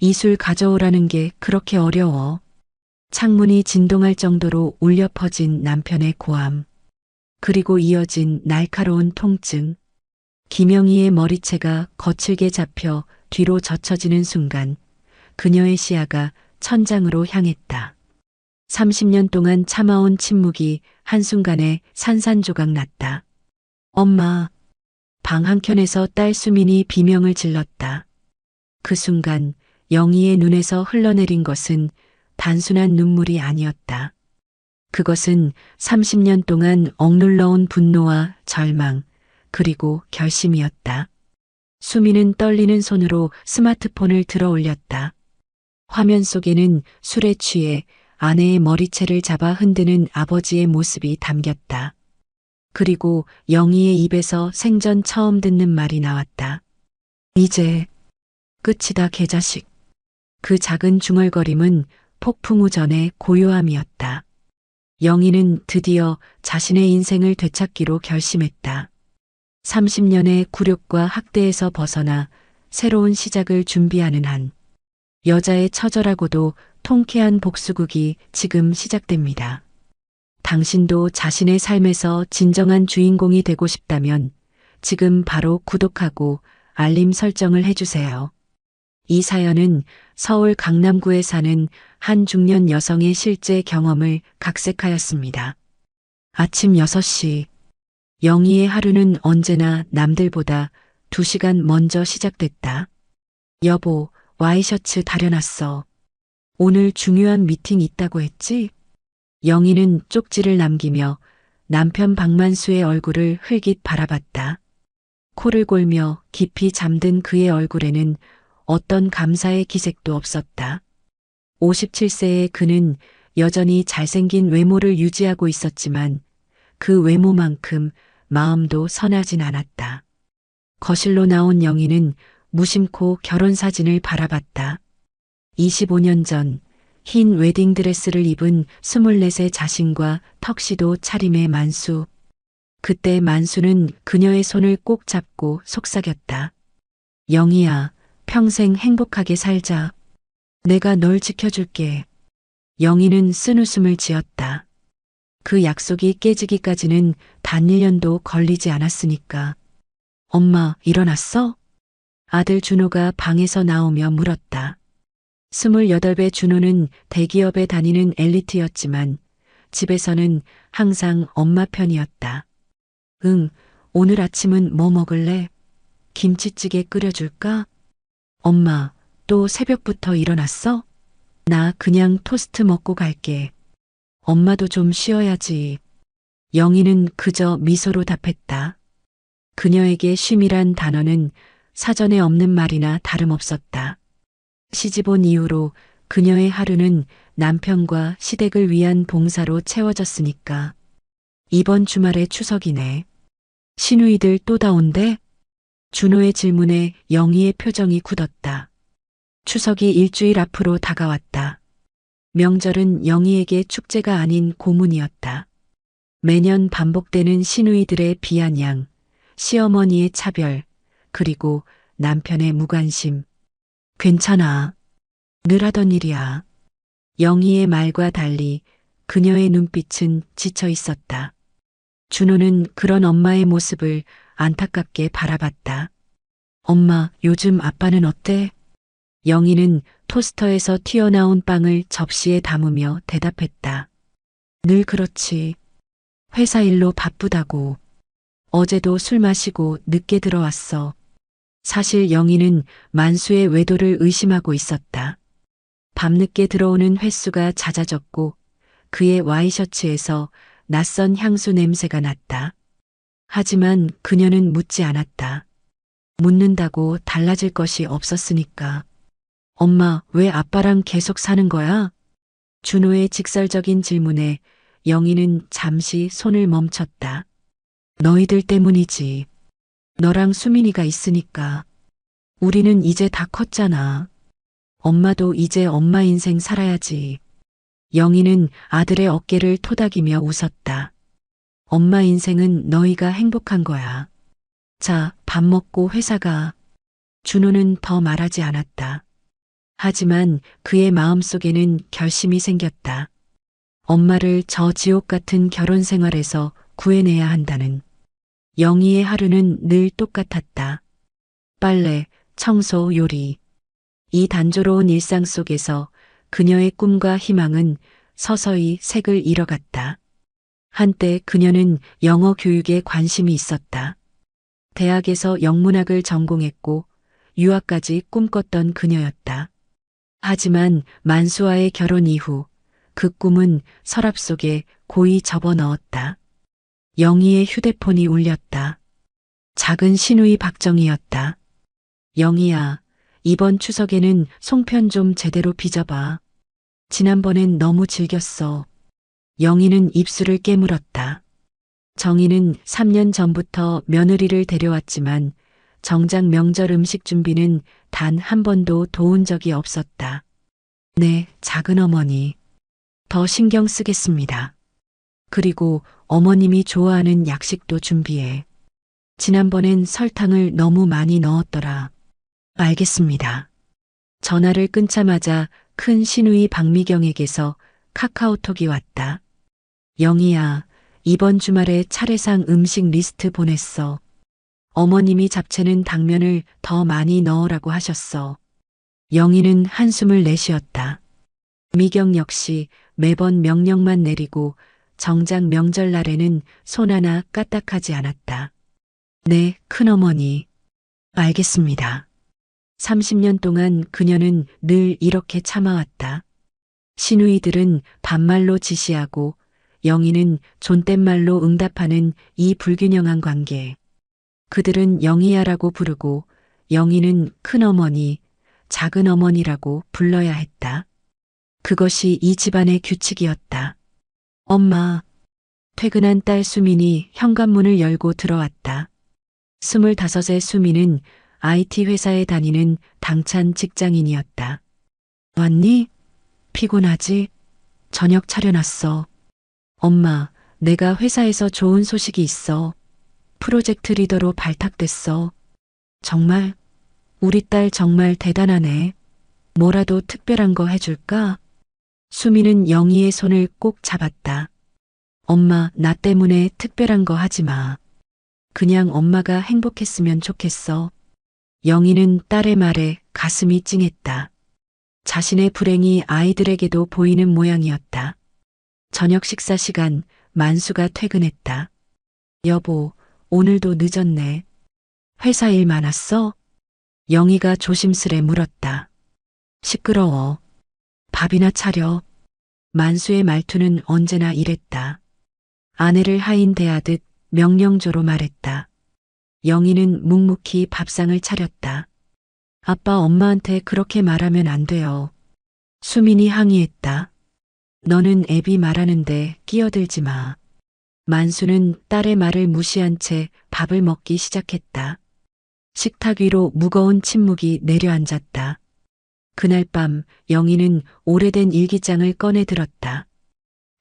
이술 가져오라는 게 그렇게 어려워. 창문이 진동할 정도로 울려 퍼진 남편의 고함. 그리고 이어진 날카로운 통증. 김영희의 머리채가 거칠게 잡혀 뒤로 젖혀지는 순간 그녀의 시야가 천장으로 향했다. 30년 동안 참아온 침묵이 한순간에 산산조각 났다. 엄마. 방 한켠에서 딸 수민이 비명을 질렀다. 그 순간 영희의 눈에서 흘러내린 것은 단순한 눈물이 아니었다. 그것은 30년 동안 억눌러온 분노와 절망, 그리고 결심이었다. 수미는 떨리는 손으로 스마트폰을 들어 올렸다. 화면 속에는 술에 취해 아내의 머리채를 잡아 흔드는 아버지의 모습이 담겼다. 그리고 영희의 입에서 생전 처음 듣는 말이 나왔다. 이제 끝이다, 개자식. 그 작은 중얼거림은 폭풍 후 전의 고요함이었다. 영희는 드디어 자신의 인생을 되찾기로 결심했다. 30년의 굴욕과 학대에서 벗어나 새로운 시작을 준비하는 한 여자의 처절하고도 통쾌한 복수극이 지금 시작됩니다. 당신도 자신의 삶에서 진정한 주인공이 되고 싶다면 지금 바로 구독하고 알림 설정을 해주세요. 이 사연은 서울 강남구에 사는 한 중년 여성의 실제 경험을 각색하였습니다. 아침 6시. 영희의 하루는 언제나 남들보다 2시간 먼저 시작됐다. 여보, 와이셔츠 다려놨어. 오늘 중요한 미팅 있다고 했지? 영희는 쪽지를 남기며 남편 박만수의 얼굴을 흘깃 바라봤다. 코를 골며 깊이 잠든 그의 얼굴에는 어떤 감사의 기색도 없었다. 57세의 그는 여전히 잘생긴 외모를 유지하고 있었지만 그 외모만큼 마음도 선하진 않았다. 거실로 나온 영희는 무심코 결혼 사진을 바라봤다. 25년 전 흰 웨딩드레스를 입은 24세 자신과 턱시도 차림의 만수. 그때 만수는 그녀의 손을 꼭 잡고 속삭였다. 영희야, 평생 행복하게 살자. 내가 널 지켜줄게. 영희는 쓴웃음을 지었다. 그 약속이 깨지기까지는 단 1년도 걸리지 않았으니까. 엄마, 일어났어? 아들 준호가 방에서 나오며 물었다. 28배 준호는 대기업에 다니는 엘리트였지만 집에서는 항상 엄마 편이었다. 응, 오늘 아침은 뭐 먹을래? 김치찌개 끓여줄까? 엄마, 또 새벽부터 일어났어? 나 그냥 토스트 먹고 갈게. 엄마도 좀 쉬어야지. 영희는 그저 미소로 답했다. 그녀에게 쉼이란 단어는 사전에 없는 말이나 다름없었다. 시집 온 이후로 그녀의 하루는 남편과 시댁을 위한 봉사로 채워졌으니까. 이번 주말에 추석이네. 시누이들 또 다 온대? 준호의 질문에 영희의 표정이 굳었다. 추석이 일주일 앞으로 다가왔다. 명절은 영희에게 축제가 아닌 고문이었다. 매년 반복되는 시누이들의 비아냥, 시어머니의 차별, 그리고 남편의 무관심. 괜찮아. 늘 하던 일이야. 영희의 말과 달리 그녀의 눈빛은 지쳐 있었다. 준호는 그런 엄마의 모습을 안타깝게 바라봤다. 엄마, 요즘 아빠는 어때? 영희는 토스터에서 튀어나온 빵을 접시에 담으며 대답했다. 늘 그렇지. 회사 일로 바쁘다고. 어제도 술 마시고 늦게 들어왔어. 사실 영희는 만수의 외도를 의심하고 있었다. 밤늦게 들어오는 횟수가 잦아졌고 그의 와이셔츠에서 낯선 향수 냄새가 났다. 하지만 그녀는 묻지 않았다. 묻는다고 달라질 것이 없었으니까. 엄마, 왜 아빠랑 계속 사는 거야? 준호의 직설적인 질문에 영희는 잠시 손을 멈췄다. 너희들 때문이지. 너랑 수민이가 있으니까. 우리는 이제 다 컸잖아. 엄마도 이제 엄마 인생 살아야지. 영희는 아들의 어깨를 토닥이며 웃었다. 엄마 인생은 너희가 행복한 거야. 자, 밥 먹고 회사 가. 준호는 더 말하지 않았다. 하지만 그의 마음속에는 결심이 생겼다. 엄마를 저 지옥 같은 결혼 생활에서 구해내야 한다는. 영희의 하루는 늘 똑같았다. 빨래, 청소, 요리. 이 단조로운 일상 속에서 그녀의 꿈과 희망은 서서히 색을 잃어갔다. 한때 그녀는 영어 교육에 관심이 있었다. 대학에서 영문학을 전공했고 유학까지 꿈꿨던 그녀였다. 하지만 만수와의 결혼 이후 그 꿈은 서랍 속에 고이 접어넣었다. 영희의 휴대폰이 울렸다. 작은 신우이 박정희였다. 영희야, 이번 추석에는 송편 좀 제대로 빚어봐. 지난번엔 너무 즐겼어. 영희는 입술을 깨물었다. 정희는 3년 전부터 며느리를 데려왔지만 정작 명절 음식 준비는 단 한 번도 도운 적이 없었다. 네, 작은 어머니. 더 신경 쓰겠습니다. 그리고 어머님이 좋아하는 약식도 준비해. 지난번엔 설탕을 너무 많이 넣었더라. 알겠습니다. 전화를 끊자마자 큰 시누이 박미경에게서 카카오톡이 왔다. 영희야, 이번 주말에 차례상 음식 리스트 보냈어. 어머님이 잡채는 당면을 더 많이 넣으라고 하셨어. 영희는 한숨을 내쉬었다. 미경 역시 매번 명령만 내리고 정작 명절날에는 손 하나 까딱하지 않았다. 네, 큰어머니. 알겠습니다. 30년 동안 그녀는 늘 이렇게 참아왔다. 시누이들은 반말로 지시하고 영희는 존댓말로 응답하는 이 불균형한 관계. 그들은 영희야라고 부르고 영희는 큰어머니, 작은어머니라고 불러야 했다. 그것이 이 집안의 규칙이었다. 엄마. 퇴근한 딸 수민이 현관문을 열고 들어왔다. 25의 수민은 IT 회사에 다니는 당찬 직장인이었다. 왔니? 피곤하지? 저녁 차려놨어. 엄마, 내가 회사에서 좋은 소식이 있어. 프로젝트 리더로 발탁됐어. 정말? 우리 딸 정말 대단하네. 뭐라도 특별한 거 해줄까? 수미는 영희의 손을 꼭 잡았다. 엄마, 나 때문에 특별한 거 하지 마. 그냥 엄마가 행복했으면 좋겠어. 영희는 딸의 말에 가슴이 찡했다. 자신의 불행이 아이들에게도 보이는 모양이었다. 저녁 식사 시간, 만수가 퇴근했다. 여보, 오늘도 늦었네. 회사 일 많았어? 영희가 조심스레 물었다. 시끄러워. 밥이나 차려. 만수의 말투는 언제나 이랬다. 아내를 하인대하듯 명령조로 말했다. 영희는 묵묵히 밥상을 차렸다. 아빠 엄마한테 그렇게 말하면 안 돼요. 수민이 항의했다. 너는 애비 말하는데 끼어들지 마. 만수는 딸의 말을 무시한 채 밥을 먹기 시작했다. 식탁 위로 무거운 침묵이 내려앉았다. 그날 밤 영희는 오래된 일기장을 꺼내 들었다.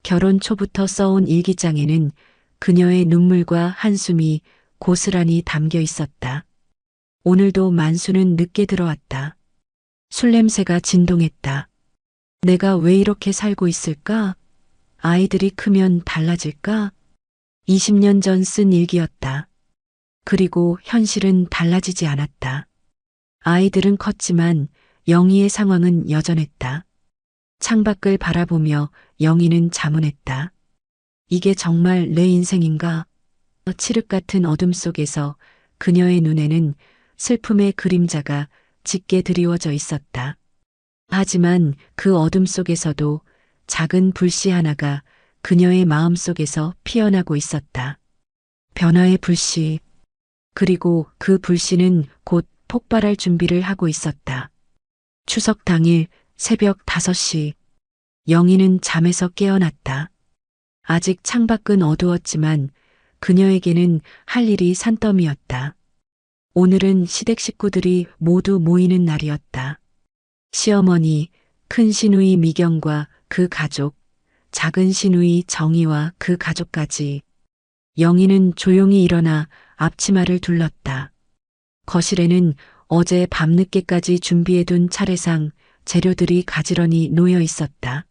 결혼 초부터 써온 일기장에는 그녀의 눈물과 한숨이 고스란히 담겨 있었다. 오늘도 만수는 늦게 들어왔다. 술 냄새가 진동했다. 내가 왜 이렇게 살고 있을까? 아이들이 크면 달라질까? 20년 전 쓴 일기였다. 그리고 현실은 달라지지 않았다. 아이들은 컸지만 영희의 상황은 여전했다. 창밖을 바라보며 영희는 자문했다. 이게 정말 내 인생인가? 칠흑 같은 어둠 속에서 그녀의 눈에는 슬픔의 그림자가 짙게 드리워져 있었다. 하지만 그 어둠 속에서도 작은 불씨 하나가 그녀의 마음 속에서 피어나고 있었다. 변화의 불씨. 그리고 그 불씨는 곧 폭발할 준비를 하고 있었다. 추석 당일 새벽 5시. 영희는 잠에서 깨어났다. 아직 창밖은 어두웠지만 그녀에게는 할 일이 산더미였다. 오늘은 시댁 식구들이 모두 모이는 날이었다. 시어머니, 큰 시누이 미경과 그 가족, 작은 시누이 정희와 그 가족까지. 영희는 조용히 일어나 앞치마를 둘렀다. 거실에는 어제 밤늦게까지 준비해둔 차례상 재료들이 가지런히 놓여 있었다.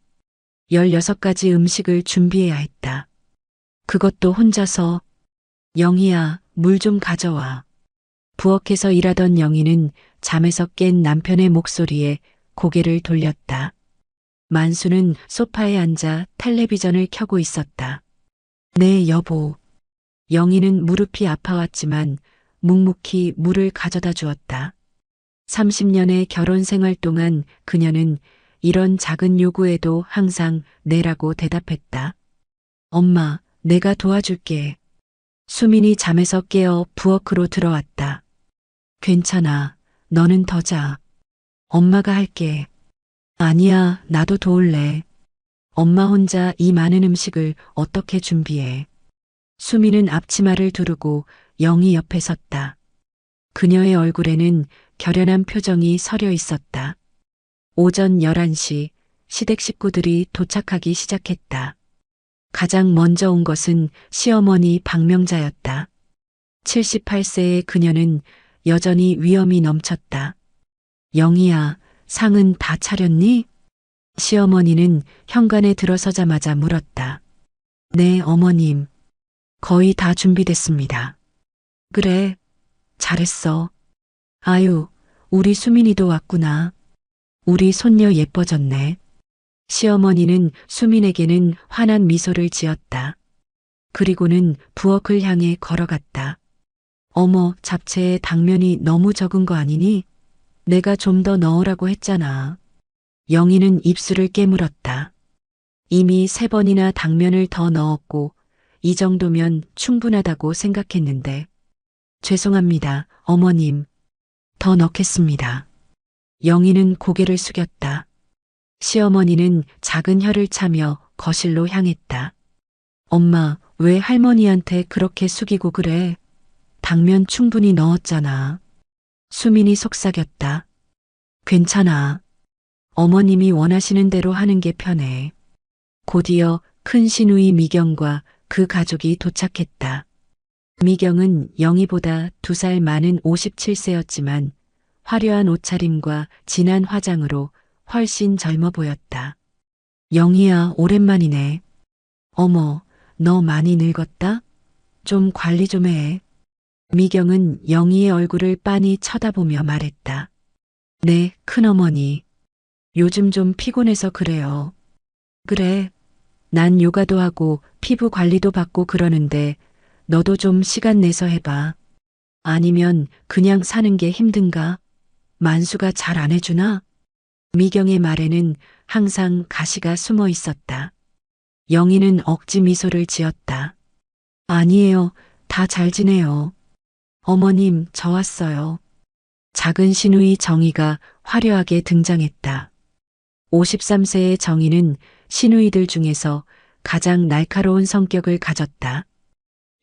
16가지 음식을 준비해야 했다. 그것도 혼자서. 영희야, 물 좀 가져와. 부엌에서 일하던 영희는 잠에서 깬 남편의 목소리에 고개를 돌렸다. 만수는 소파에 앉아 텔레비전을 켜고 있었다. 네, 여보. 영희는 무릎이 아파왔지만 묵묵히 물을 가져다 주었다. 30년의 결혼 생활 동안 그녀는 이런 작은 요구에도 항상 네라고 대답했다. 엄마, 내가 도와줄게. 수민이 잠에서 깨어 부엌으로 들어왔다. 괜찮아. 너는 더 자. 엄마가 할게. 아니야, 나도 도울래. 엄마 혼자 이 많은 음식을 어떻게 준비해. 수민은 앞치마를 두르고 영희 옆에 섰다. 그녀의 얼굴에는 결연한 표정이 서려 있었다. 오전 11시 시댁 식구들이 도착하기 시작했다. 가장 먼저 온 것은 시어머니 박명자였다. 78세의 그녀는 여전히 위엄이 넘쳤다. 영희야, 상은 다 차렸니? 시어머니는 현관에 들어서자마자 물었다. 네, 어머님. 거의 다 준비됐습니다. 그래, 잘했어. 아유, 우리 수민이도 왔구나. 우리 손녀 예뻐졌네. 시어머니는 수민에게는 환한 미소를 지었다. 그리고는 부엌을 향해 걸어갔다. 어머, 잡채에 당면이 너무 적은 거 아니니? 내가 좀 더 넣으라고 했잖아. 영희는 입술을 깨물었다. 이미 3번이나 당면을 더 넣었고 이 정도면 충분하다고 생각했는데. 죄송합니다, 어머님. 더 넣겠습니다. 영희는 고개를 숙였다. 시어머니는 작은 혀를 차며 거실로 향했다. 엄마, 왜 할머니한테 그렇게 숙이고 그래? 당면 충분히 넣었잖아. 수민이 속삭였다. 괜찮아. 어머님이 원하시는 대로 하는 게 편해. 곧이어 큰 시누이 미경과 그 가족이 도착했다. 미경은 영희보다 2살 많은 57세였지만 화려한 옷차림과 진한 화장으로 훨씬 젊어 보였다. 영희야, 오랜만이네. 어머, 너 많이 늙었다? 좀 관리 좀 해. 미경은 영희의 얼굴을 빤히 쳐다보며 말했다. 네, 큰어머니. 요즘 좀 피곤해서 그래요. 그래. 난 요가도 하고 피부 관리도 받고 그러는데 너도 좀 시간 내서 해봐. 아니면 그냥 사는 게 힘든가? 만수가 잘 안 해주나? 미경의 말에는 항상 가시가 숨어 있었다. 영희는 억지 미소를 지었다. 아니에요. 다 잘 지내요. 어머님, 저 왔어요. 작은 시누이 정희가 화려하게 등장했다. 53세의 정희는 시누이들 중에서 가장 날카로운 성격을 가졌다.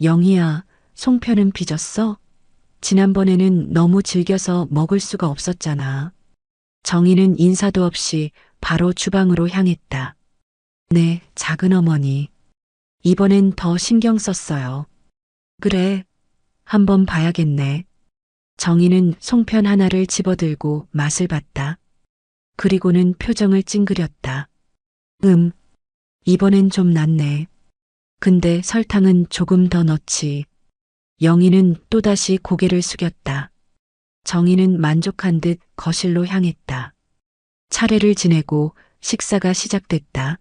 영희야, 송편은 빚었어? 지난번에는 너무 즐겨서 먹을 수가 없었잖아. 정희는 인사도 없이 바로 주방으로 향했다. 네, 작은 어머니. 이번엔 더 신경 썼어요. 그래, 한번 봐야겠네. 정희는 송편 하나를 집어들고 맛을 봤다. 그리고는 표정을 찡그렸다. 이번엔 좀 낫네. 근데 설탕은 조금 더 넣지. 영희는 또다시 고개를 숙였다. 정희는 만족한 듯 거실로 향했다. 차례를 지내고 식사가 시작됐다.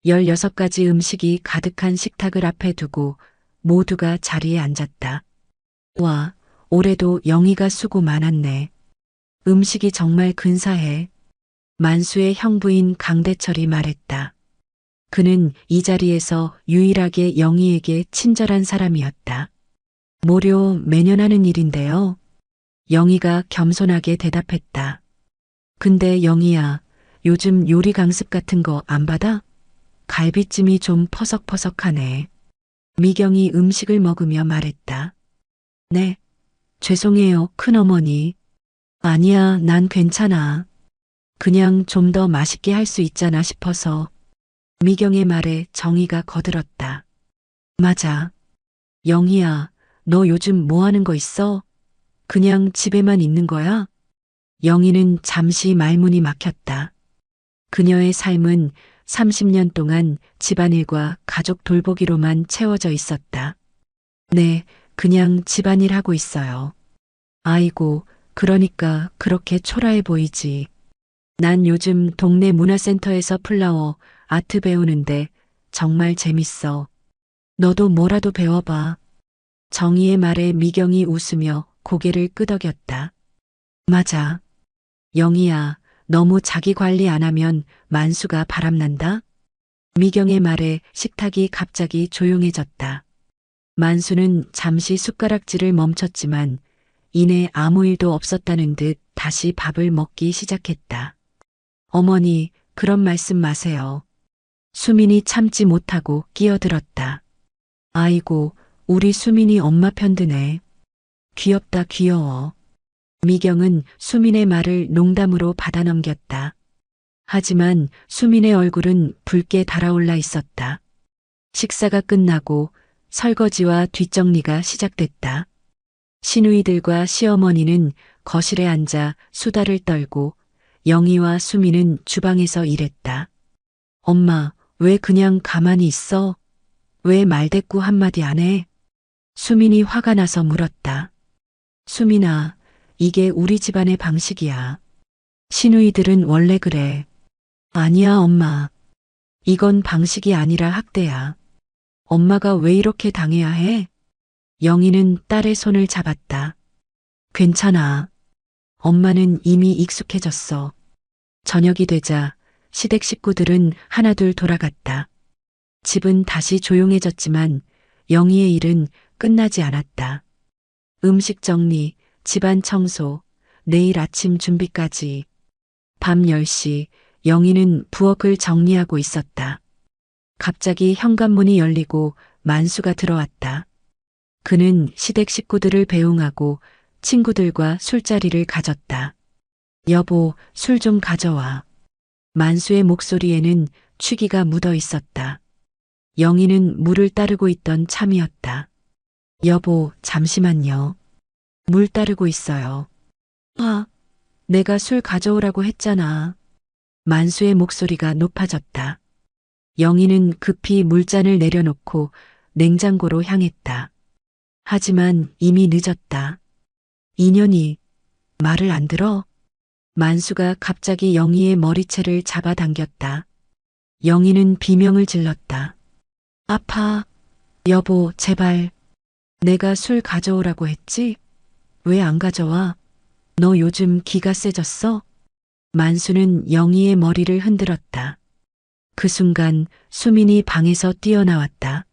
16가지 음식이 가득한 식탁을 앞에 두고 모두가 자리에 앉았다. 와, 올해도 영희가 수고 많았네. 음식이 정말 근사해. 만수의 형부인 강대철이 말했다. 그는 이 자리에서 유일하게 영희에게 친절한 사람이었다. 모료 매년 하는 일인데요. 영희가 겸손하게 대답했다. 근데 영희야, 요즘 요리 강습 같은 거 안 받아? 갈비찜이 좀 퍼석퍼석하네. 미경이 음식을 먹으며 말했다. 네, 죄송해요, 큰어머니. 아니야, 난 괜찮아. 그냥 좀 더 맛있게 할 수 있잖아 싶어서. 미경의 말에 정희가 거들었다. 맞아. 영희야, 너 요즘 뭐 하는 거 있어? 그냥 집에만 있는 거야? 영희는 잠시 말문이 막혔다. 그녀의 삶은 30년 동안 집안일과 가족 돌보기로만 채워져 있었다. 네, 그냥 집안일 하고 있어요. 아이고, 그러니까 그렇게 초라해 보이지. 난 요즘 동네 문화센터에서 플라워 아트 배우는데 정말 재밌어. 너도 뭐라도 배워봐. 정희의 말에 미경이 웃으며 고개를 끄덕였다. 맞아. 영희야, 너무 자기 관리 안 하면 만수가 바람난다? 미경의 말에 식탁이 갑자기 조용해졌다. 만수는 잠시 숟가락질을 멈췄지만 이내 아무 일도 없었다는 듯 다시 밥을 먹기 시작했다. 어머니, 그런 말씀 마세요. 수민이 참지 못하고 끼어들었다. 아이고, 우리 수민이 엄마 편드네. 귀엽다 귀여워. 미경은 수민의 말을 농담으로 받아넘겼다. 하지만 수민의 얼굴은 붉게 달아올라 있었다. 식사가 끝나고 설거지와 뒷정리가 시작됐다. 시누이들과 시어머니는 거실에 앉아 수다를 떨고 영희와 수민은 주방에서 일했다. 엄마, 왜 그냥 가만히 있어? 왜 말대꾸 한마디 안 해? 수민이 화가 나서 물었다. 수민아, 이게 우리 집안의 방식이야. 시누이들은 원래 그래. 아니야, 엄마. 이건 방식이 아니라 학대야. 엄마가 왜 이렇게 당해야 해? 영희는 딸의 손을 잡았다. 괜찮아. 엄마는 이미 익숙해졌어. 저녁이 되자 시댁 식구들은 하나둘 돌아갔다. 집은 다시 조용해졌지만 영희의 일은 끝나지 않았다. 음식 정리, 집안 청소, 내일 아침 준비까지. 밤 10시 영희는 부엌을 정리하고 있었다. 갑자기 현관문이 열리고 만수가 들어왔다. 그는 시댁 식구들을 배웅하고 친구들과 술자리를 가졌다. 여보, 술 좀 가져와. 만수의 목소리에는 취기가 묻어 있었다. 영희는 물을 따르고 있던 참이었다. 여보, 잠시만요. 물 따르고 있어요. 아, 내가 술 가져오라고 했잖아. 만수의 목소리가 높아졌다. 영희는 급히 물잔을 내려놓고 냉장고로 향했다. 하지만 이미 늦었다. 인연이 말을 안 들어? 만수가 갑자기 영희의 머리채를 잡아당겼다. 영희는 비명을 질렀다. 아파. 여보, 제발. 내가 술 가져오라고 했지? 왜 안 가져와? 너 요즘 기가 세졌어? 만수는 영희의 머리를 흔들었다. 그 순간 수민이 방에서 뛰어나왔다.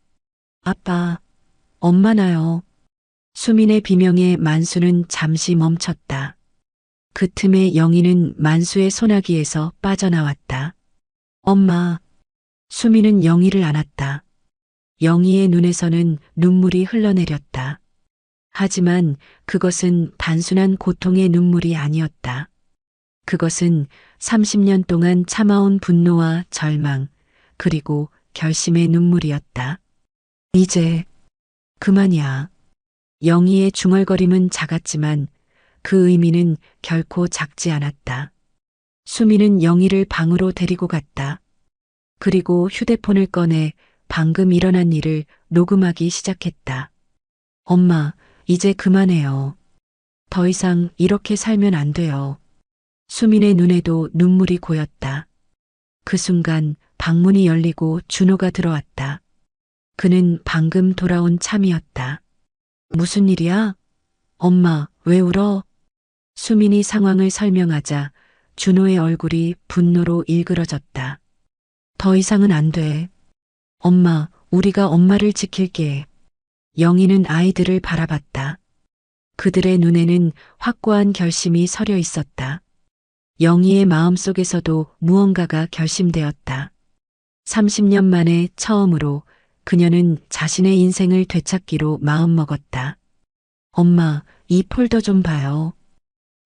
아빠, 엄마 나요. 수민의 비명에 만수는 잠시 멈췄다. 그 틈에 영희는 만수의 소나기에서 빠져나왔다. 엄마. 수민은 영희를 안았다. 영희의 눈에서는 눈물이 흘러내렸다. 하지만 그것은 단순한 고통의 눈물이 아니었다. 그것은 30년 동안 참아온 분노와 절망, 그리고 결심의 눈물이었다. 이제 그만이야. 영희의 중얼거림은 작았지만 그 의미는 결코 작지 않았다. 수민은 영희를 방으로 데리고 갔다. 그리고 휴대폰을 꺼내 방금 일어난 일을 녹음하기 시작했다. 엄마, 이제 그만해요. 더 이상 이렇게 살면 안 돼요. 수민의 눈에도 눈물이 고였다. 그 순간 방문이 열리고 준호가 들어왔다. 그는 방금 돌아온 참이었다. 무슨 일이야? 엄마, 왜 울어? 수민이 상황을 설명하자 준호의 얼굴이 분노로 일그러졌다. 더 이상은 안 돼. 엄마, 우리가 엄마를 지킬게. 영희는 아이들을 바라봤다. 그들의 눈에는 확고한 결심이 서려 있었다. 영희의 마음속에서도 무언가가 결심되었다. 30년 만에 처음으로 그녀는 자신의 인생을 되찾기로 마음먹었다. 엄마, 이 폴더 좀 봐요.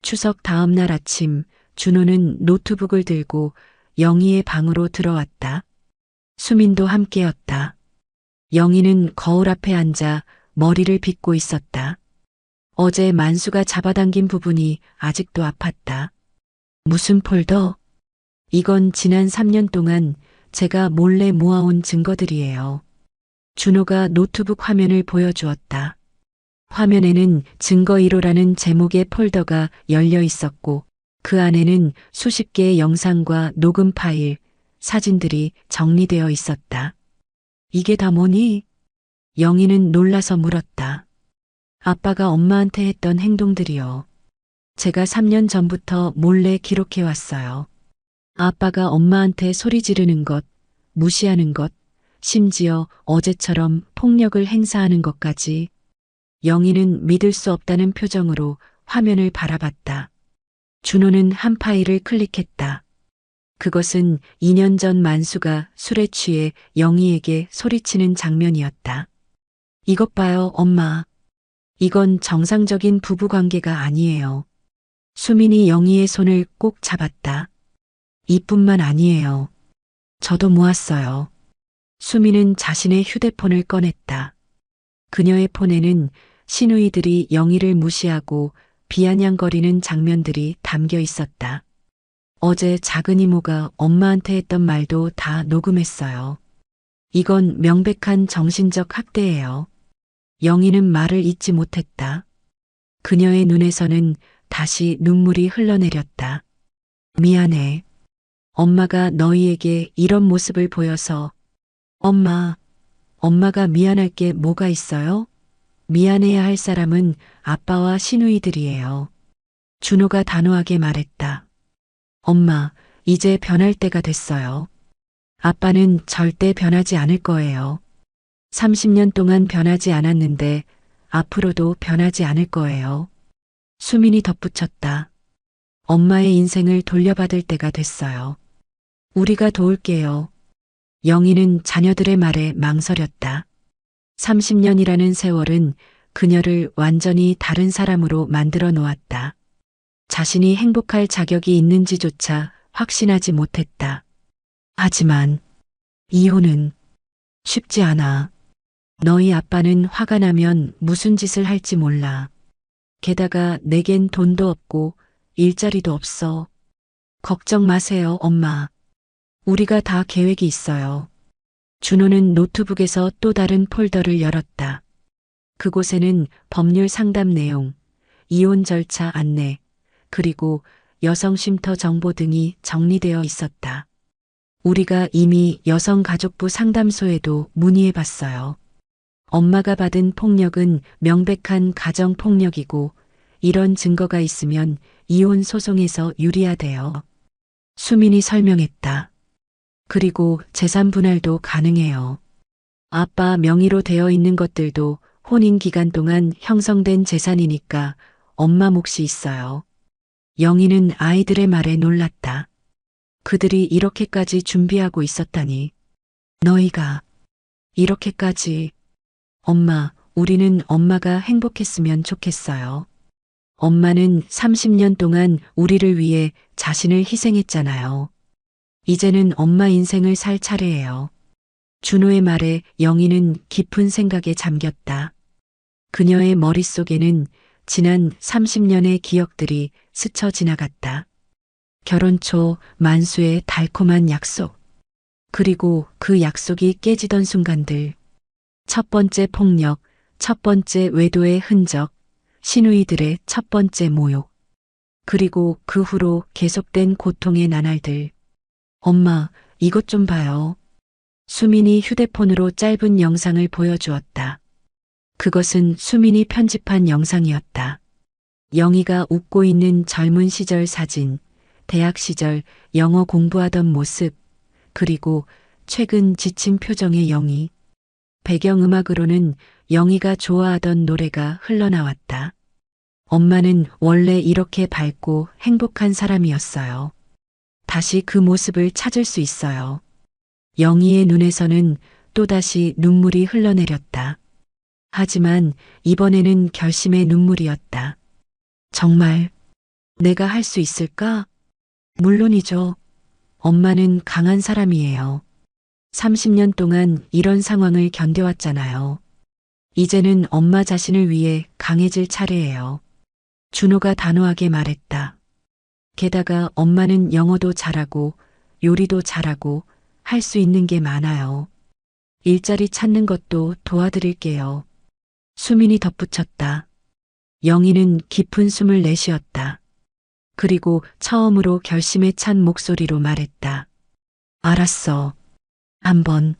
추석 다음 날 아침 준호는 노트북을 들고 영희의 방으로 들어왔다. 수민도 함께였다. 영희는 거울 앞에 앉아 머리를 빗고 있었다. 어제 만수가 잡아당긴 부분이 아직도 아팠다. 무슨 폴더? 이건 지난 3년 동안 제가 몰래 모아온 증거들이에요. 준호가 노트북 화면을 보여주었다. 화면에는 증거 1호라는 제목의 폴더가 열려 있었고 그 안에는 수십 개의 영상과 녹음 파일, 사진들이 정리되어 있었다. 이게 다 뭐니? 영희는 놀라서 물었다. 아빠가 엄마한테 했던 행동들이요. 제가 3년 전부터 몰래 기록해 왔어요. 아빠가 엄마한테 소리 지르는 것, 무시하는 것, 심지어 어제처럼 폭력을 행사하는 것까지. 영희는 믿을 수 없다는 표정으로 화면을 바라봤다. 준호는 한 파일을 클릭했다. 그것은 2년 전 만수가 술에 취해 영희에게 소리치는 장면이었다. 이것 봐요, 엄마. 이건 정상적인 부부 관계가 아니에요. 수민이 영희의 손을 꼭 잡았다. 이뿐만 아니에요. 저도 모았어요. 수민은 자신의 휴대폰을 꺼냈다. 그녀의 폰에는 시누이들이 영희를 무시하고 비아냥거리는 장면들이 담겨 있었다. 어제 작은 이모가 엄마한테 했던 말도 다 녹음했어요. 이건 명백한 정신적 학대예요. 영희는 말을 잇지 못했다. 그녀의 눈에서는 다시 눈물이 흘러내렸다. 미안해. 엄마가 너희에게 이런 모습을 보여서. 엄마가 미안할 게 뭐가 있어요? 미안해야 할 사람은 아빠와 시누이들이에요. 준호가 단호하게 말했다. 엄마, 이제 변할 때가 됐어요. 아빠는 절대 변하지 않을 거예요. 30년 동안 변하지 않았는데 앞으로도 변하지 않을 거예요. 수민이 덧붙였다. 엄마의 인생을 돌려받을 때가 됐어요. 우리가 도울게요. 영희는 자녀들의 말에 망설였다. 30년이라는 세월은 그녀를 완전히 다른 사람으로 만들어 놓았다. 자신이 행복할 자격이 있는지조차 확신하지 못했다. 하지만 이혼은 쉽지 않아. 너희 아빠는 화가 나면 무슨 짓을 할지 몰라. 게다가 내겐 돈도 없고 일자리도 없어. 걱정 마세요, 엄마. 우리가 다 계획이 있어요. 준호는 노트북에서 또 다른 폴더를 열었다. 그곳에는 법률 상담 내용, 이혼 절차 안내, 그리고 여성 쉼터 정보 등이 정리되어 있었다. 우리가 이미 여성가족부 상담소에도 문의해 봤어요. 엄마가 받은 폭력은 명백한 가정폭력이고 이런 증거가 있으면 이혼 소송에서 유리하대요. 수민이 설명했다. 그리고 재산 분할도 가능해요. 아빠 명의로 되어 있는 것들도 혼인 기간 동안 형성된 재산이니까 엄마 몫이 있어요. 영희는 아이들의 말에 놀랐다. 그들이 이렇게까지 준비하고 있었다니. 너희가 이렇게까지. 엄마, 우리는 엄마가 행복했으면 좋겠어요. 엄마는 30년 동안 우리를 위해 자신을 희생했잖아요. 이제는 엄마 인생을 살 차례예요. 준호의 말에 영희는 깊은 생각에 잠겼다. 그녀의 머릿속에는 지난 30년의 기억들이 스쳐 지나갔다. 결혼 초 만수의 달콤한 약속. 그리고 그 약속이 깨지던 순간들. 첫 번째 폭력, 첫 번째 외도의 흔적, 시누이들의 첫 번째 모욕. 그리고 그 후로 계속된 고통의 나날들. 엄마, 이것 좀 봐요. 수민이 휴대폰으로 짧은 영상을 보여주었다. 그것은 수민이 편집한 영상이었다. 영희가 웃고 있는 젊은 시절 사진, 대학 시절 영어 공부하던 모습, 그리고 최근 지친 표정의 영희. 배경음악으로는 영희가 좋아하던 노래가 흘러나왔다. 엄마는 원래 이렇게 밝고 행복한 사람이었어요. 다시 그 모습을 찾을 수 있어요. 영희의 눈에서는 또다시 눈물이 흘러내렸다. 하지만 이번에는 결심의 눈물이었다. 정말 내가 할 수 있을까? 물론이죠. 엄마는 강한 사람이에요. 30년 동안 이런 상황을 견뎌왔잖아요. 이제는 엄마 자신을 위해 강해질 차례예요. 준호가 단호하게 말했다. 게다가 엄마는 영어도 잘하고 요리도 잘하고 할 수 있는 게 많아요. 일자리 찾는 것도 도와드릴게요. 수민이 덧붙였다. 영희는 깊은 숨을 내쉬었다. 그리고 처음으로 결심에 찬 목소리로 말했다. 알았어. 한번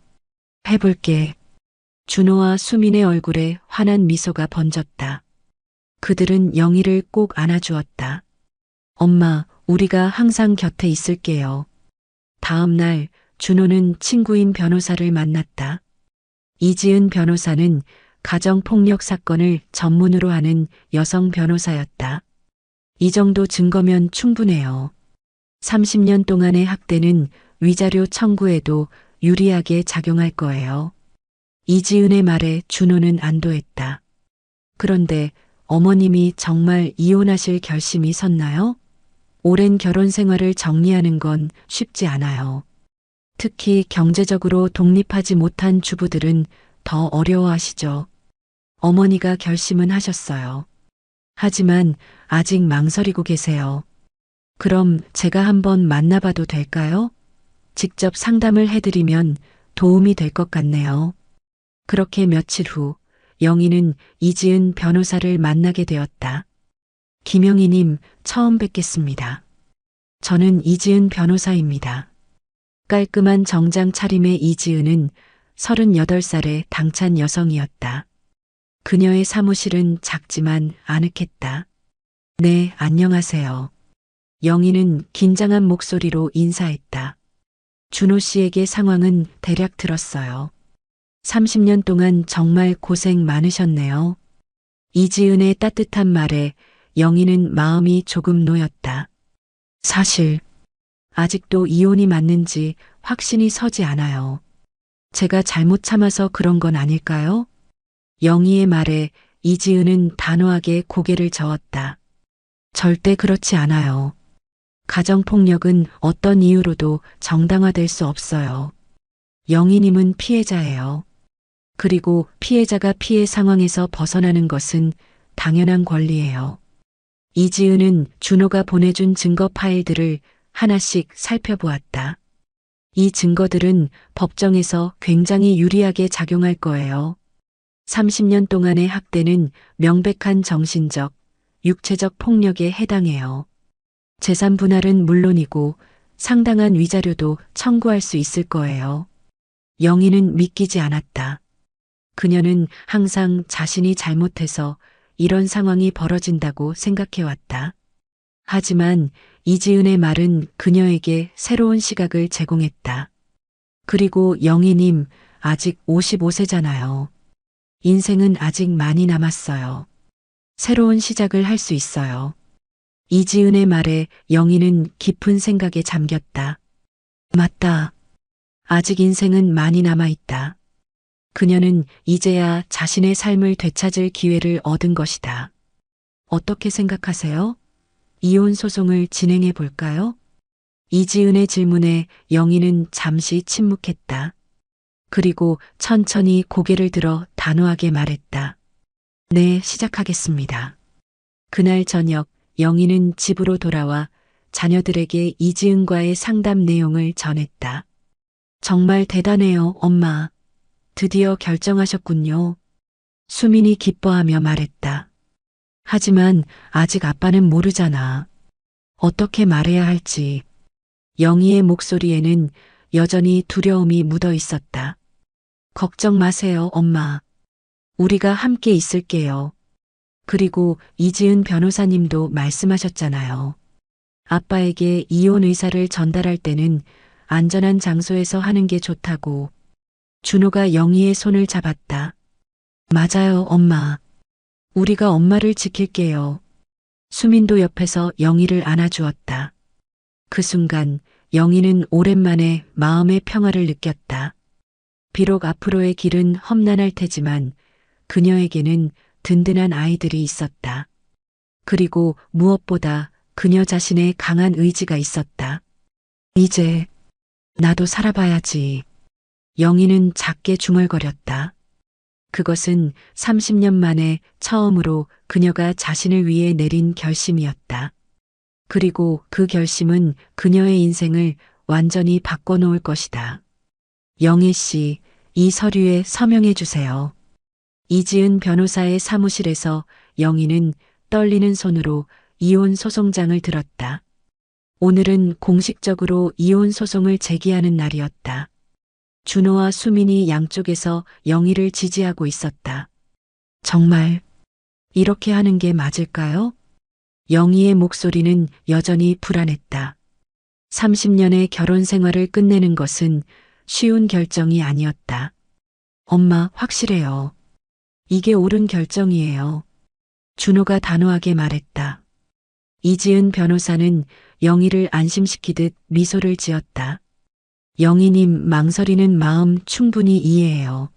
해볼게. 준호와 수민의 얼굴에 환한 미소가 번졌다. 그들은 영희를 꼭 안아주었다. 엄마, 우리가 항상 곁에 있을게요. 다음 날 준호는 친구인 변호사를 만났다. 이지은 변호사는 가정폭력 사건을 전문으로 하는 여성 변호사였다. 이 정도 증거면 충분해요. 30년 동안의 학대는 위자료 청구에도 유리하게 작용할 거예요. 이지은의 말에 준호는 안도했다. 그런데 어머님이 정말 이혼하실 결심이 섰나요? 오랜 결혼 생활을 정리하는 건 쉽지 않아요. 특히 경제적으로 독립하지 못한 주부들은 더 어려워하시죠. 어머니가 결심은 하셨어요. 하지만 아직 망설이고 계세요. 그럼 제가 한번 만나봐도 될까요? 직접 상담을 해드리면 도움이 될 것 같네요. 그렇게 며칠 후 영희는 이지은 변호사를 만나게 되었다. 김영희님, 처음 뵙겠습니다. 저는 이지은 변호사입니다. 깔끔한 정장 차림의 이지은은 38살의 당찬 여성이었다. 그녀의 사무실은 작지만 아늑했다. 네, 안녕하세요. 영희는 긴장한 목소리로 인사했다. 준호 씨에게 상황은 대략 들었어요. 30년 동안 정말 고생 많으셨네요. 이지은의 따뜻한 말에 영희는 마음이 조금 놓였다. 사실 아직도 이혼이 맞는지 확신이 서지 않아요. 제가 잘못 참아서 그런 건 아닐까요? 영희의 말에 이지은은 단호하게 고개를 저었다. 절대 그렇지 않아요. 가정폭력은 어떤 이유로도 정당화될 수 없어요. 영희님은 피해자예요. 그리고 피해자가 피해 상황에서 벗어나는 것은 당연한 권리예요. 이지은은 준호가 보내준 증거 파일들을 하나씩 살펴보았다. 이 증거들은 법정에서 굉장히 유리하게 작용할 거예요. 30년 동안의 학대는 명백한 정신적, 육체적 폭력에 해당해요. 재산 분할은 물론이고 상당한 위자료도 청구할 수 있을 거예요. 영희는 믿기지 않았다. 그녀는 항상 자신이 잘못해서 이런 상황이 벌어진다고 생각해왔다. 하지만 이지은의 말은 그녀에게 새로운 시각을 제공했다. 그리고 영희님, 아직 55세잖아요. 인생은 아직 많이 남았어요. 새로운 시작을 할 수 있어요. 이지은의 말에 영희는 깊은 생각에 잠겼다. 맞다. 아직 인생은 많이 남아있다. 그녀는 이제야 자신의 삶을 되찾을 기회를 얻은 것이다. 어떻게 생각하세요? 이혼 소송을 진행해 볼까요? 이지은의 질문에 영희는 잠시 침묵했다. 그리고 천천히 고개를 들어 단호하게 말했다. 네, 시작하겠습니다. 그날 저녁 영희는 집으로 돌아와 자녀들에게 이지은과의 상담 내용을 전했다. 정말 대단해요, 엄마. 드디어 결정하셨군요. 수민이 기뻐하며 말했다. 하지만 아직 아빠는 모르잖아. 어떻게 말해야 할지. 영희의 목소리에는 여전히 두려움이 묻어 있었다. 걱정 마세요, 엄마. 우리가 함께 있을게요. 그리고 이지은 변호사님도 말씀하셨잖아요. 아빠에게 이혼 의사를 전달할 때는 안전한 장소에서 하는 게 좋다고. 준호가 영희의 손을 잡았다. 맞아요, 엄마. 우리가 엄마를 지킬게요. 수민도 옆에서 영희를 안아주었다. 그 순간 영희는 오랜만에 마음의 평화를 느꼈다. 비록 앞으로의 길은 험난할 테지만 그녀에게는 든든한 아이들이 있었다. 그리고 무엇보다 그녀 자신의 강한 의지가 있었다. 이제 나도 살아봐야지. 영희는 작게 중얼거렸다. 그것은 30년 만에 처음으로 그녀가 자신을 위해 내린 결심이었다. 그리고 그 결심은 그녀의 인생을 완전히 바꿔놓을 것이다. 영희 씨, 이 서류에 서명해 주세요. 이지은 변호사의 사무실에서 영희는 떨리는 손으로 이혼 소송장을 들었다. 오늘은 공식적으로 이혼 소송을 제기하는 날이었다. 준호와 수민이 양쪽에서 영희를 지지하고 있었다. 정말 이렇게 하는 게 맞을까요? 영희의 목소리는 여전히 불안했다. 30년의 결혼 생활을 끝내는 것은 쉬운 결정이 아니었다. 엄마, 확실해요. 이게 옳은 결정이에요. 준호가 단호하게 말했다. 이지은 변호사는 영희를 안심시키듯 미소를 지었다. 영희님, 망설이는 마음 충분히 이해해요.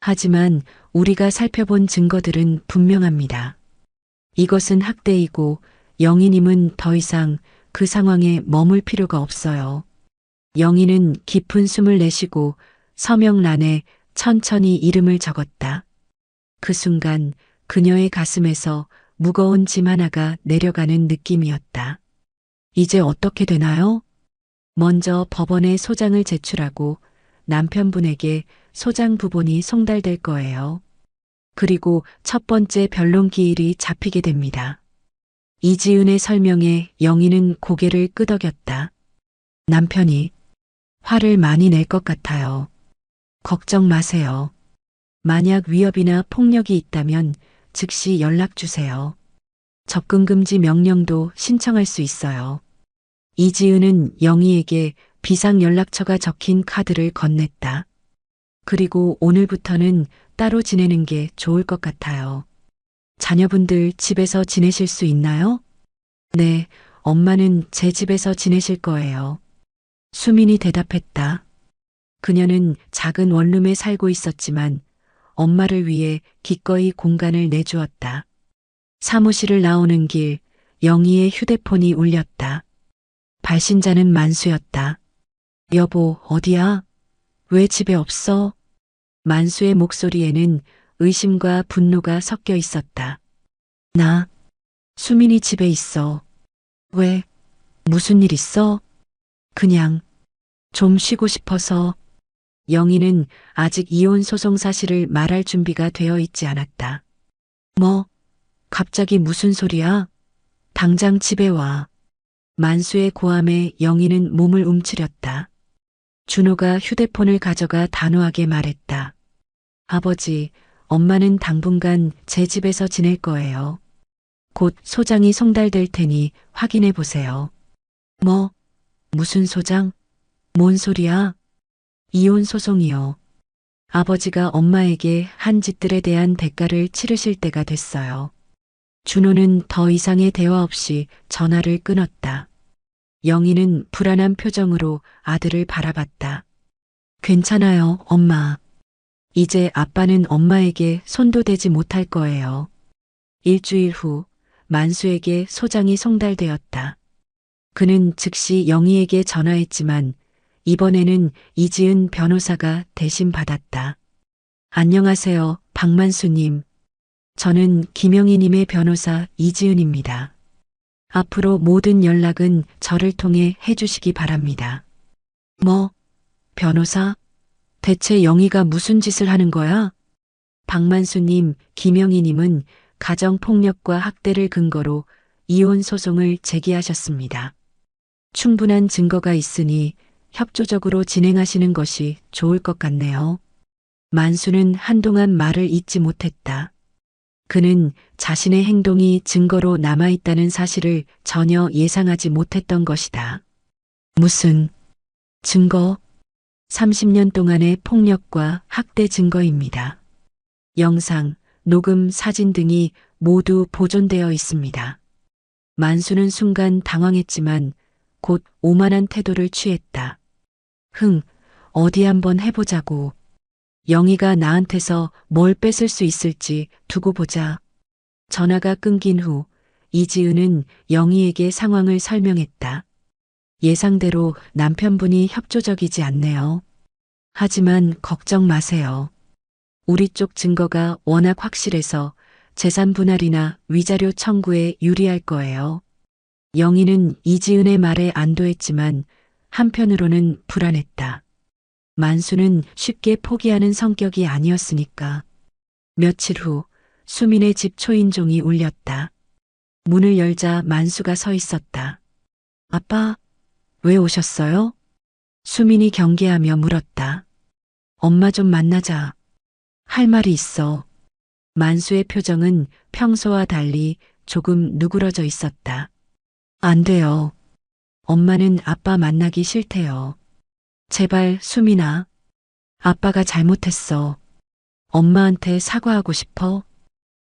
하지만 우리가 살펴본 증거들은 분명합니다. 이것은 학대이고 영희님은 더 이상 그 상황에 머물 필요가 없어요. 영희는 깊은 숨을 내쉬고 서명란에 천천히 이름을 적었다. 그 순간 그녀의 가슴에서 무거운 짐 하나가 내려가는 느낌이었다. 이제 어떻게 되나요? 먼저 법원에 소장을 제출하고 남편분에게 소장 부본이 송달될 거예요. 그리고 첫 번째 변론 기일이 잡히게 됩니다. 이지은의 설명에 영희는 고개를 끄덕였다. 남편이 화를 많이 낼 것 같아요. 걱정 마세요. 만약 위협이나 폭력이 있다면 즉시 연락 주세요. 접근 금지 명령도 신청할 수 있어요. 이지은은 영희에게 비상연락처가 적힌 카드를 건넸다. 그리고 오늘부터는 따로 지내는 게 좋을 것 같아요. 자녀분들 집에서 지내실 수 있나요? 네, 엄마는 제 집에서 지내실 거예요. 수민이 대답했다. 그녀는 작은 원룸에 살고 있었지만 엄마를 위해 기꺼이 공간을 내주었다. 사무실을 나오는 길, 영희의 휴대폰이 울렸다. 발신자는 만수였다. 여보, 어디야? 왜 집에 없어? 만수의 목소리에는 의심과 분노가 섞여 있었다. 나, 수민이 집에 있어. 왜? 무슨 일 있어? 그냥 좀 쉬고 싶어서. 영희는 아직 이혼 소송 사실을 말할 준비가 되어 있지 않았다. 뭐? 갑자기 무슨 소리야? 당장 집에 와. 만수의 고함에 영희는 몸을 움츠렸다. 준호가 휴대폰을 가져가 단호하게 말했다. 아버지, 엄마는 당분간 제 집에서 지낼 거예요. 곧 소장이 송달될 테니 확인해 보세요. 뭐? 무슨 소장? 뭔 소리야? 이혼 소송이요. 아버지가 엄마에게 한 짓들에 대한 대가를 치르실 때가 됐어요. 준호는 더 이상의 대화 없이 전화를 끊었다. 영희는 불안한 표정으로 아들을 바라봤다. 괜찮아요, 엄마. 이제 아빠는 엄마에게 손도 대지 못할 거예요. 일주일 후 만수에게 소장이 송달되었다. 그는 즉시 영희에게 전화했지만 이번에는 이지은 변호사가 대신 받았다. 안녕하세요, 박만수님. 저는 김영희님의 변호사 이지은입니다. 앞으로 모든 연락은 저를 통해 해주시기 바랍니다. 뭐? 변호사? 대체 영희가 무슨 짓을 하는 거야? 박만수님, 김영희님은 가정폭력과 학대를 근거로 이혼 소송을 제기하셨습니다. 충분한 증거가 있으니 협조적으로 진행하시는 것이 좋을 것 같네요. 만수는 한동안 말을 잇지 못했다. 그는 자신의 행동이 증거로 남아있다는 사실을 전혀 예상하지 못했던 것이다. 무슨 증거? 30년 동안의 폭력과 학대 증거입니다. 영상, 녹음, 사진 등이 모두 보존되어 있습니다. 만수는 순간 당황했지만 곧 오만한 태도를 취했다. 어디 한번 해보자고. 영희가 나한테서 뭘 뺏을 수 있을지 두고 보자. 전화가 끊긴 후 이지은은 영희에게 상황을 설명했다. 예상대로 남편분이 협조적이지 않네요. 하지만 걱정 마세요. 우리 쪽 증거가 워낙 확실해서 재산 분할이나 위자료 청구에 유리할 거예요. 영희는 이지은의 말에 안도했지만 한편으로는 불안했다. 만수는 쉽게 포기하는 성격이 아니었으니까. 며칠 후 수민의 집 초인종이 울렸다. 문을 열자 만수가 서 있었다. 아빠, 왜 오셨어요? 수민이 경계하며 물었다. 엄마 좀 만나자. 할 말이 있어. 만수의 표정은 평소와 달리 조금 누그러져 있었다. 안 돼요. 엄마는 아빠 만나기 싫대요. 제발, 수민아. 아빠가 잘못했어. 엄마한테 사과하고 싶어.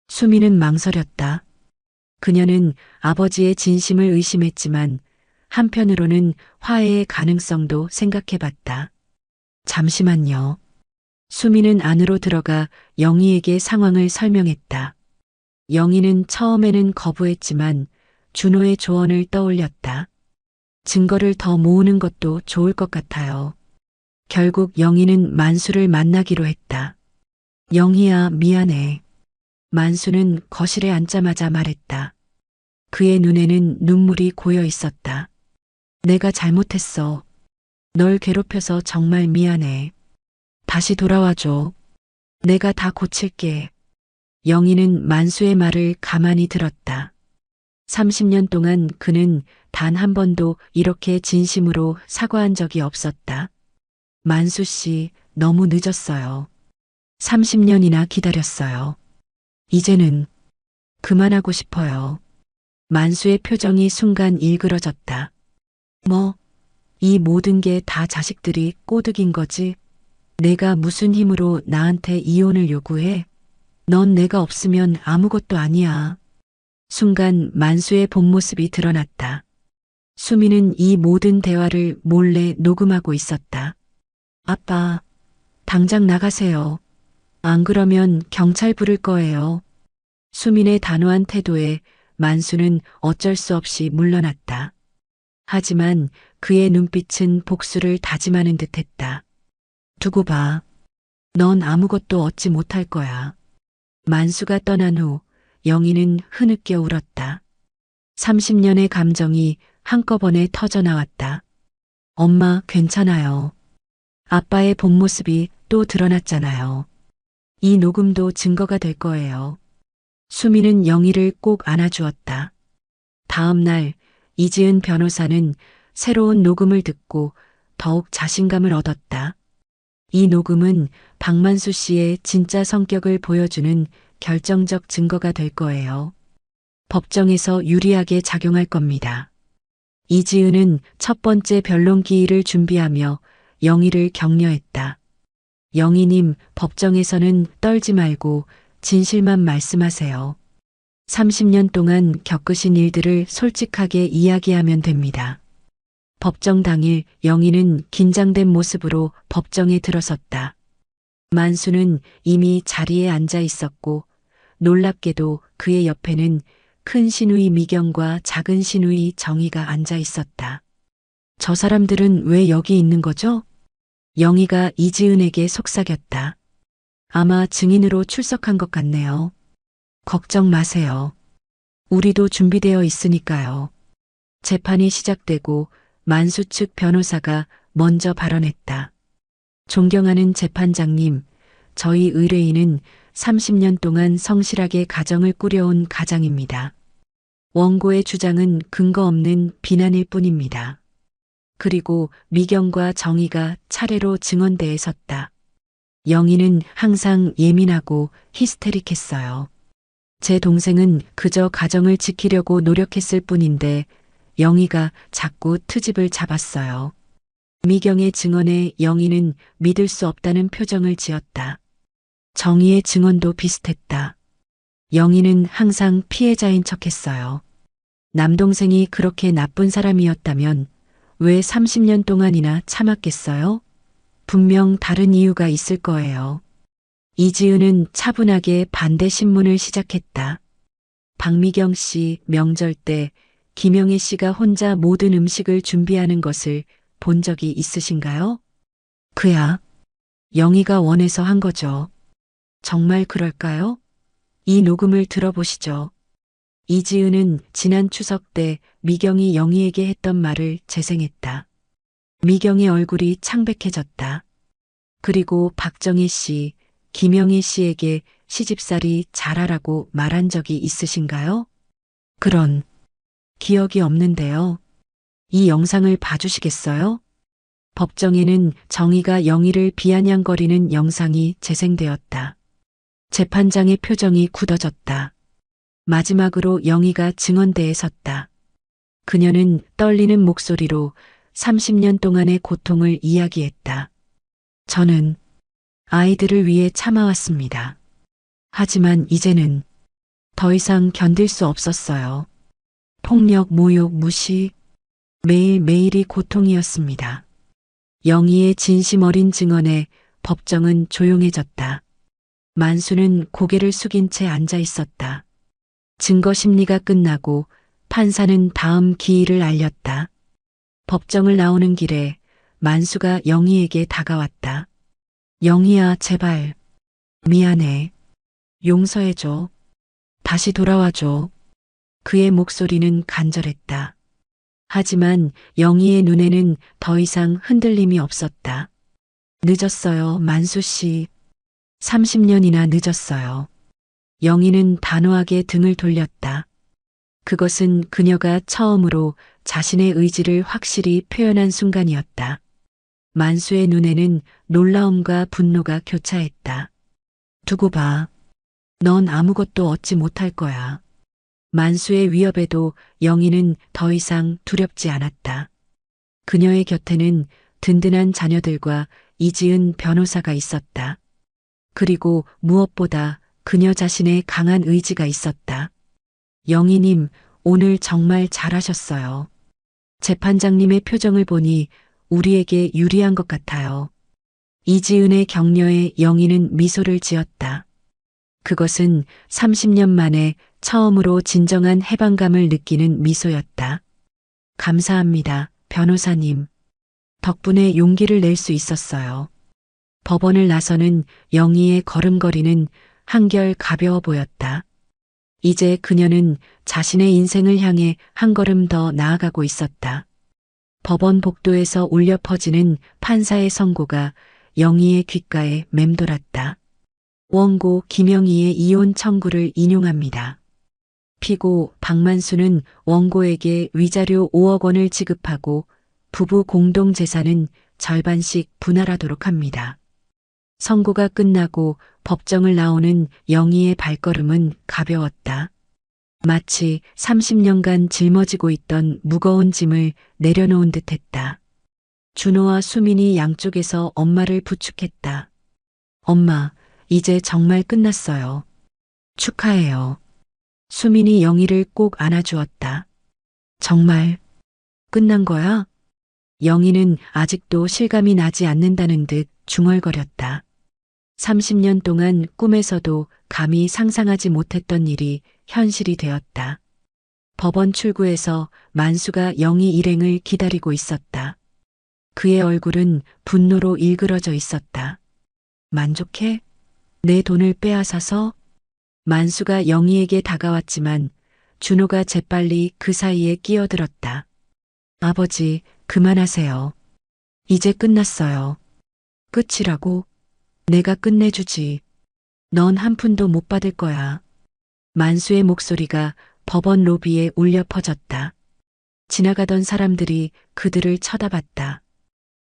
수민은 망설였다. 그녀는 아버지의 진심을 의심했지만 한편으로는 화해의 가능성도 생각해 봤다. 잠시만요. 수민은 안으로 들어가 영희에게 상황을 설명했다. 영희는 처음에는 거부했지만 준호의 조언을 떠올렸다. 증거를 더 모으는 것도 좋을 것 같아요. 결국 영희는 만수를 만나기로 했다. 영희야, 미안해. 만수는 거실에 앉자마자 말했다. 그의 눈에는 눈물이 고여 있었다. 내가 잘못했어. 널 괴롭혀서 정말 미안해. 다시 돌아와줘. 내가 다 고칠게. 영희는 만수의 말을 가만히 들었다. 30년 동안 그는 단 한 번도 이렇게 진심으로 사과한 적이 없었다. 만수 씨, 너무 늦었어요. 30년이나 기다렸어요. 이제는 그만하고 싶어요. 만수의 표정이 순간 일그러졌다. 뭐, 이 모든 게 다 자식들이 꼬드긴 거지? 내가 무슨 힘으로 나한테 이혼을 요구해? 넌 내가 없으면 아무것도 아니야. 순간 만수의 본 모습이 드러났다. 수미는 이 모든 대화를 몰래 녹음하고 있었다. 아빠, 당장 나가세요. 안 그러면 경찰 부를 거예요. 수민의 단호한 태도에 만수는 어쩔 수 없이 물러났다. 하지만 그의 눈빛은 복수를 다짐하는 듯했다. 두고 봐. 넌 아무것도 얻지 못할 거야. 만수가 떠난 후 영희는 흐느껴 울었다. 30년의 감정이 한꺼번에 터져 나왔다. 엄마, 괜찮아요. 아빠의 본 모습이 또 드러났잖아요. 이 녹음도 증거가 될 거예요. 수미는 영희를 꼭 안아주었다. 다음 날 이지은 변호사는 새로운 녹음을 듣고 더욱 자신감을 얻었다. 이 녹음은 박만수 씨의 진짜 성격을 보여주는 결정적 증거가 될 거예요. 법정에서 유리하게 작용할 겁니다. 이지은은 첫 번째 변론 기일을 준비하며 영희를 격려했다. 영희님, 법정에서는 떨지 말고 진실만 말씀하세요. 30년 동안 겪으신 일들을 솔직하게 이야기하면 됩니다. 법정 당일 영희는 긴장된 모습으로 법정에 들어섰다. 만수는 이미 자리에 앉아 있었고 놀랍게도 그의 옆에는 큰 시누이 미경과 작은 시누이 정희가 앉아 있었다. 저 사람들은 왜 여기 있는 거죠? 영희가 이지은에게 속삭였다. 아마 증인으로 출석한 것 같네요. 걱정 마세요. 우리도 준비되어 있으니까요. 재판이 시작되고 만수 측 변호사가 먼저 발언했다. 존경하는 재판장님, 저희 의뢰인은 30년 동안 성실하게 가정을 꾸려온 가장입니다. 원고의 주장은 근거 없는 비난일 뿐입니다. 그리고 미경과 정희가 차례로 증언대에 섰다. 영희는 항상 예민하고 히스테릭했어요. 제 동생은 그저 가정을 지키려고 노력했을 뿐인데 영희가 자꾸 트집을 잡았어요. 미경의 증언에 영희는 믿을 수 없다는 표정을 지었다. 정희의 증언도 비슷했다. 영희는 항상 피해자인 척했어요. 남동생이 그렇게 나쁜 사람이었다면 왜 30년 동안이나 참았겠어요? 분명 다른 이유가 있을 거예요. 이지은은 차분하게 반대 신문을 시작했다. 박미경 씨 명절 때 김영애 씨가 혼자 모든 음식을 준비하는 것을 본 적이 있으신가요? 그야. 영희가 원해서 한 거죠. 정말 그럴까요? 이 녹음을 들어보시죠. 이지은은 지난 추석 때 미경이 영희에게 했던 말을 재생했다. 미경의 얼굴이 창백해졌다. 그리고 박정희 씨, 김영희 씨에게 시집살이 잘하라고 말한 적이 있으신가요? 그런 기억이 없는데요. 이 영상을 봐주시겠어요? 법정에는 정희가 영희를 비아냥거리는 영상이 재생되었다. 재판장의 표정이 굳어졌다. 마지막으로 영희가 증언대에 섰다. 그녀는 떨리는 목소리로 30년 동안의 고통을 이야기했다. 저는 아이들을 위해 참아왔습니다. 하지만 이제는 더 이상 견딜 수 없었어요. 폭력, 모욕, 무시, 매일매일이 고통이었습니다. 영희의 진심 어린 증언에 법정은 조용해졌다. 만수는 고개를 숙인 채 앉아 있었다. 증거 심리가 끝나고 판사는 다음 기일을 알렸다. 법정을 나오는 길에 만수가 영희에게 다가왔다. 영희야, 제발. 미안해. 용서해줘. 다시 돌아와줘. 그의 목소리는 간절했다. 하지만 영희의 눈에는 더 이상 흔들림이 없었다. 늦었어요, 만수 씨. 30년이나 늦었어요. 영희는 단호하게 등을 돌렸다. 그것은 그녀가 처음으로 자신의 의지를 확실히 표현한 순간이었다. 만수의 눈에는 놀라움과 분노가 교차했다. 두고 봐. 넌 아무것도 얻지 못할 거야. 만수의 위협에도 영희는 더 이상 두렵지 않았다. 그녀의 곁에는 든든한 자녀들과 이지은 변호사가 있었다. 그리고 무엇보다 그녀 자신의 강한 의지가 있었다. 영희님, 오늘 정말 잘하셨어요. 재판장님의 표정을 보니 우리에게 유리한 것 같아요. 이지은의 격려에 영희는 미소를 지었다. 그것은 30년 만에 처음으로 진정한 해방감을 느끼는 미소였다. 감사합니다, 변호사님. 덕분에 용기를 낼 수 있었어요. 법원을 나서는 영희의 걸음걸이는 한결 가벼워 보였다. 이제 그녀는 자신의 인생을 향해 한 걸음 더 나아가고 있었다. 법원 복도에서 울려 퍼지는 판사의 선고가 영희의 귓가에 맴돌았다. 원고 김영희의 이혼 청구를 인용합니다. 피고 박만수는 원고에게 위자료 5억 원을 지급하고 부부 공동 재산은 절반씩 분할하도록 합니다. 선고가 끝나고 법정을 나오는 영희의 발걸음은 가벼웠다. 마치 30년간 짊어지고 있던 무거운 짐을 내려놓은 듯했다. 준호와 수민이 양쪽에서 엄마를 부축했다. 엄마, 이제 정말 끝났어요. 축하해요. 수민이 영희를 꼭 안아주었다. 정말 끝난 거야? 영희는 아직도 실감이 나지 않는다는 듯 중얼거렸다. 30년 동안 꿈에서도 감히 상상하지 못했던 일이 현실이 되었다. 법원 출구에서 만수가 영희 일행을 기다리고 있었다. 그의 얼굴은 분노로 일그러져 있었다. 만족해? 내 돈을 빼앗아서? 만수가 영희에게 다가왔지만 준호가 재빨리 그 사이에 끼어들었다. 아버지, 그만하세요. 이제 끝났어요. 끝이라고? 내가 끝내주지. 넌 한 푼도 못 받을 거야. 만수의 목소리가 법원 로비에 울려 퍼졌다. 지나가던 사람들이 그들을 쳐다봤다.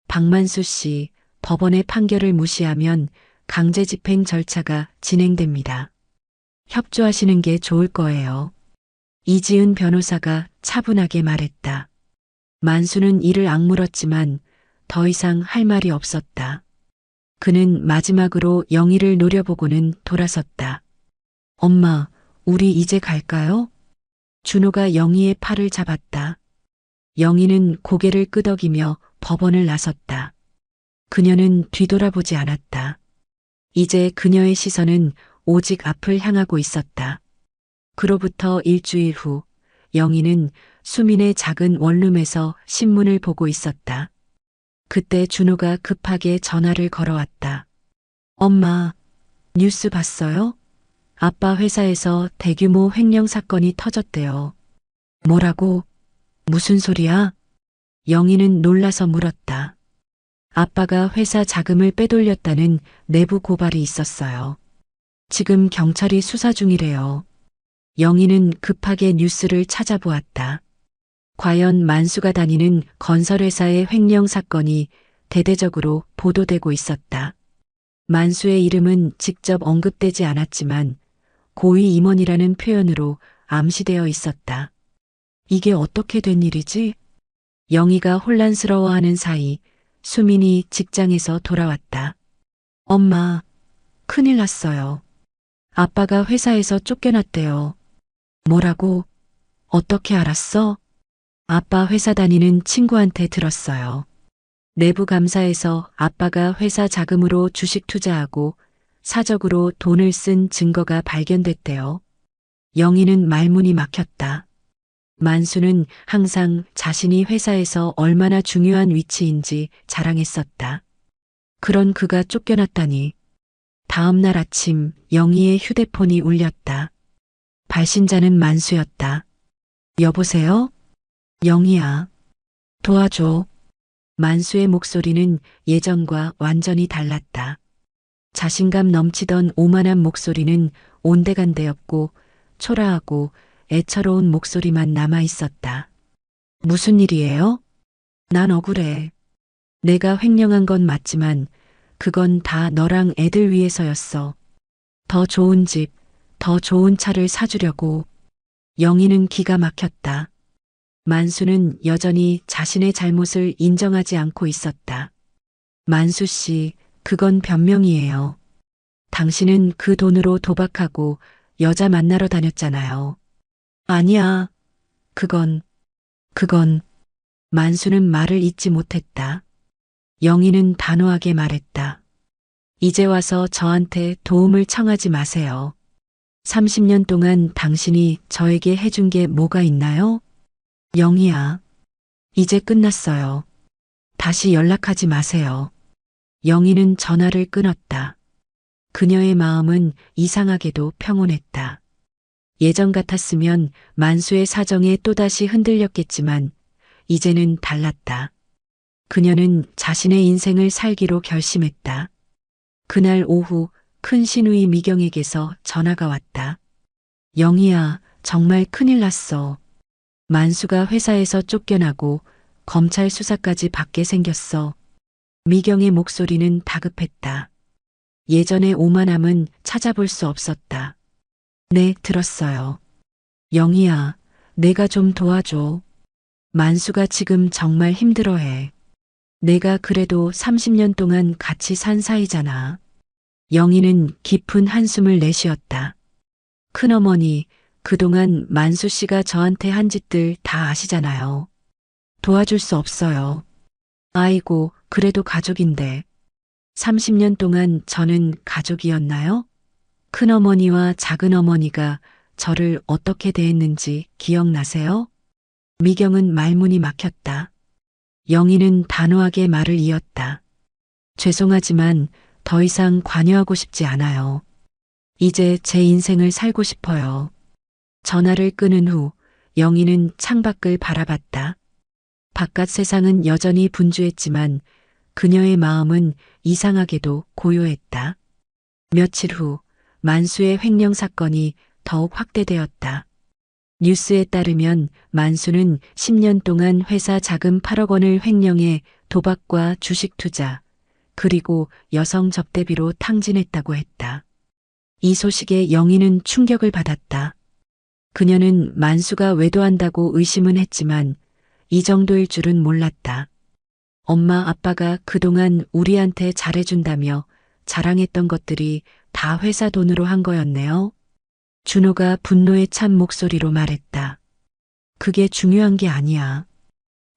박만수 씨, 법원의 판결을 무시하면 강제 집행 절차가 진행됩니다. 협조하시는 게 좋을 거예요. 이지은 변호사가 차분하게 말했다. 만수는 이를 악물었지만 더 이상 할 말이 없었다. 그는 마지막으로 영희를 노려보고는 돌아섰다. 엄마, 우리 이제 갈까요? 준호가 영희의 팔을 잡았다. 영희는 고개를 끄덕이며 법원을 나섰다. 그녀는 뒤돌아보지 않았다. 이제 그녀의 시선은 오직 앞을 향하고 있었다. 그로부터 일주일 후 영희는 수민의 작은 원룸에서 신문을 보고 있었다. 그때 준호가 급하게 전화를 걸어왔다. 엄마, 뉴스 봤어요? 아빠 회사에서 대규모 횡령 사건이 터졌대요. 뭐라고? 무슨 소리야? 영희는 놀라서 물었다. 아빠가 회사 자금을 빼돌렸다는 내부 고발이 있었어요. 지금 경찰이 수사 중이래요. 영희는 급하게 뉴스를 찾아보았다. 과연 만수가 다니는 건설회사의 횡령 사건이 대대적으로 보도되고 있었다. 만수의 이름은 직접 언급되지 않았지만 고위 임원이라는 표현으로 암시되어 있었다. 이게 어떻게 된 일이지? 영희가 혼란스러워하는 사이 수민이 직장에서 돌아왔다. 엄마, 큰일 났어요. 아빠가 회사에서 쫓겨났대요. 뭐라고? 어떻게 알았어? 아빠 회사 다니는 친구한테 들었어요. 내부 감사에서 아빠가 회사 자금으로 주식 투자하고 사적으로 돈을 쓴 증거가 발견됐대요. 영희는 말문이 막혔다. 만수는 항상 자신이 회사에서 얼마나 중요한 위치인지 자랑했었다. 그런 그가 쫓겨났다니. 다음 날 아침 영희의 휴대폰이 울렸다. 발신자는 만수였다. 여보세요? 영희야. 도와줘. 만수의 목소리는 예전과 완전히 달랐다. 자신감 넘치던 오만한 목소리는 온데간데없고 초라하고 애처로운 목소리만 남아 있었다. 무슨 일이에요? 난 억울해. 내가 횡령한 건 맞지만 그건 다 너랑 애들 위해서였어. 더 좋은 집, 더 좋은 차를 사주려고. 영희는 기가 막혔다. 만수는 여전히 자신의 잘못을 인정하지 않고 있었다. 만수 씨, 그건 변명이에요. 당신은 그 돈으로 도박하고 여자 만나러 다녔잖아요. 아니야. 그건. 만수는 말을 잇지 못했다. 영희는 단호하게 말했다. 이제 와서 저한테 도움을 청하지 마세요. 30년 동안 당신이 저에게 해준 게 뭐가 있나요? 영희야. 이제 끝났어요. 다시 연락하지 마세요. 영희는 전화를 끊었다. 그녀의 마음은 이상하게도 평온했다. 예전 같았으면 만수의 사정에 또다시 흔들렸겠지만 이제는 달랐다. 그녀는 자신의 인생을 살기로 결심했다. 그날 오후 큰 시누이 미경에게서 전화가 왔다. 영희야, 정말 큰일 났어. 만수가 회사에서 쫓겨나고 검찰 수사까지 받게 생겼어. 미경의 목소리는 다급했다. 예전의 오만함은 찾아볼 수 없었다. 네, 들었어요. 영희야, 내가 좀 도와줘. 만수가 지금 정말 힘들어해. 내가 그래도 30년 동안 같이 산 사이잖아. 영희는 깊은 한숨을 내쉬었다. 큰어머니, 그동안 만수 씨가 저한테 한 짓들 다 아시잖아요. 도와줄 수 없어요. 아이고, 그래도 가족인데. 30년 동안 저는 가족이었나요? 큰어머니와 작은어머니가 저를 어떻게 대했는지 기억나세요? 미경은 말문이 막혔다. 영희는 단호하게 말을 이었다. 죄송하지만 더 이상 관여하고 싶지 않아요. 이제 제 인생을 살고 싶어요. 전화를 끊은 후 영희는 창밖을 바라봤다. 바깥 세상은 여전히 분주했지만 그녀의 마음은 이상하게도 고요했다. 며칠 후 만수의 횡령 사건이 더욱 확대되었다. 뉴스에 따르면 만수는 10년 동안 회사 자금 8억 원을 횡령해 도박과 주식 투자, 그리고 여성 접대비로 탕진했다고 했다. 이 소식에 영희는 충격을 받았다. 그녀는 만수가 외도한다고 의심은 했지만 이 정도일 줄은 몰랐다. 엄마 아빠가 그동안 우리한테 잘해준다며 자랑했던 것들이 다 회사 돈으로 한 거였네요. 준호가 분노에 찬 목소리로 말했다. 그게 중요한 게 아니야.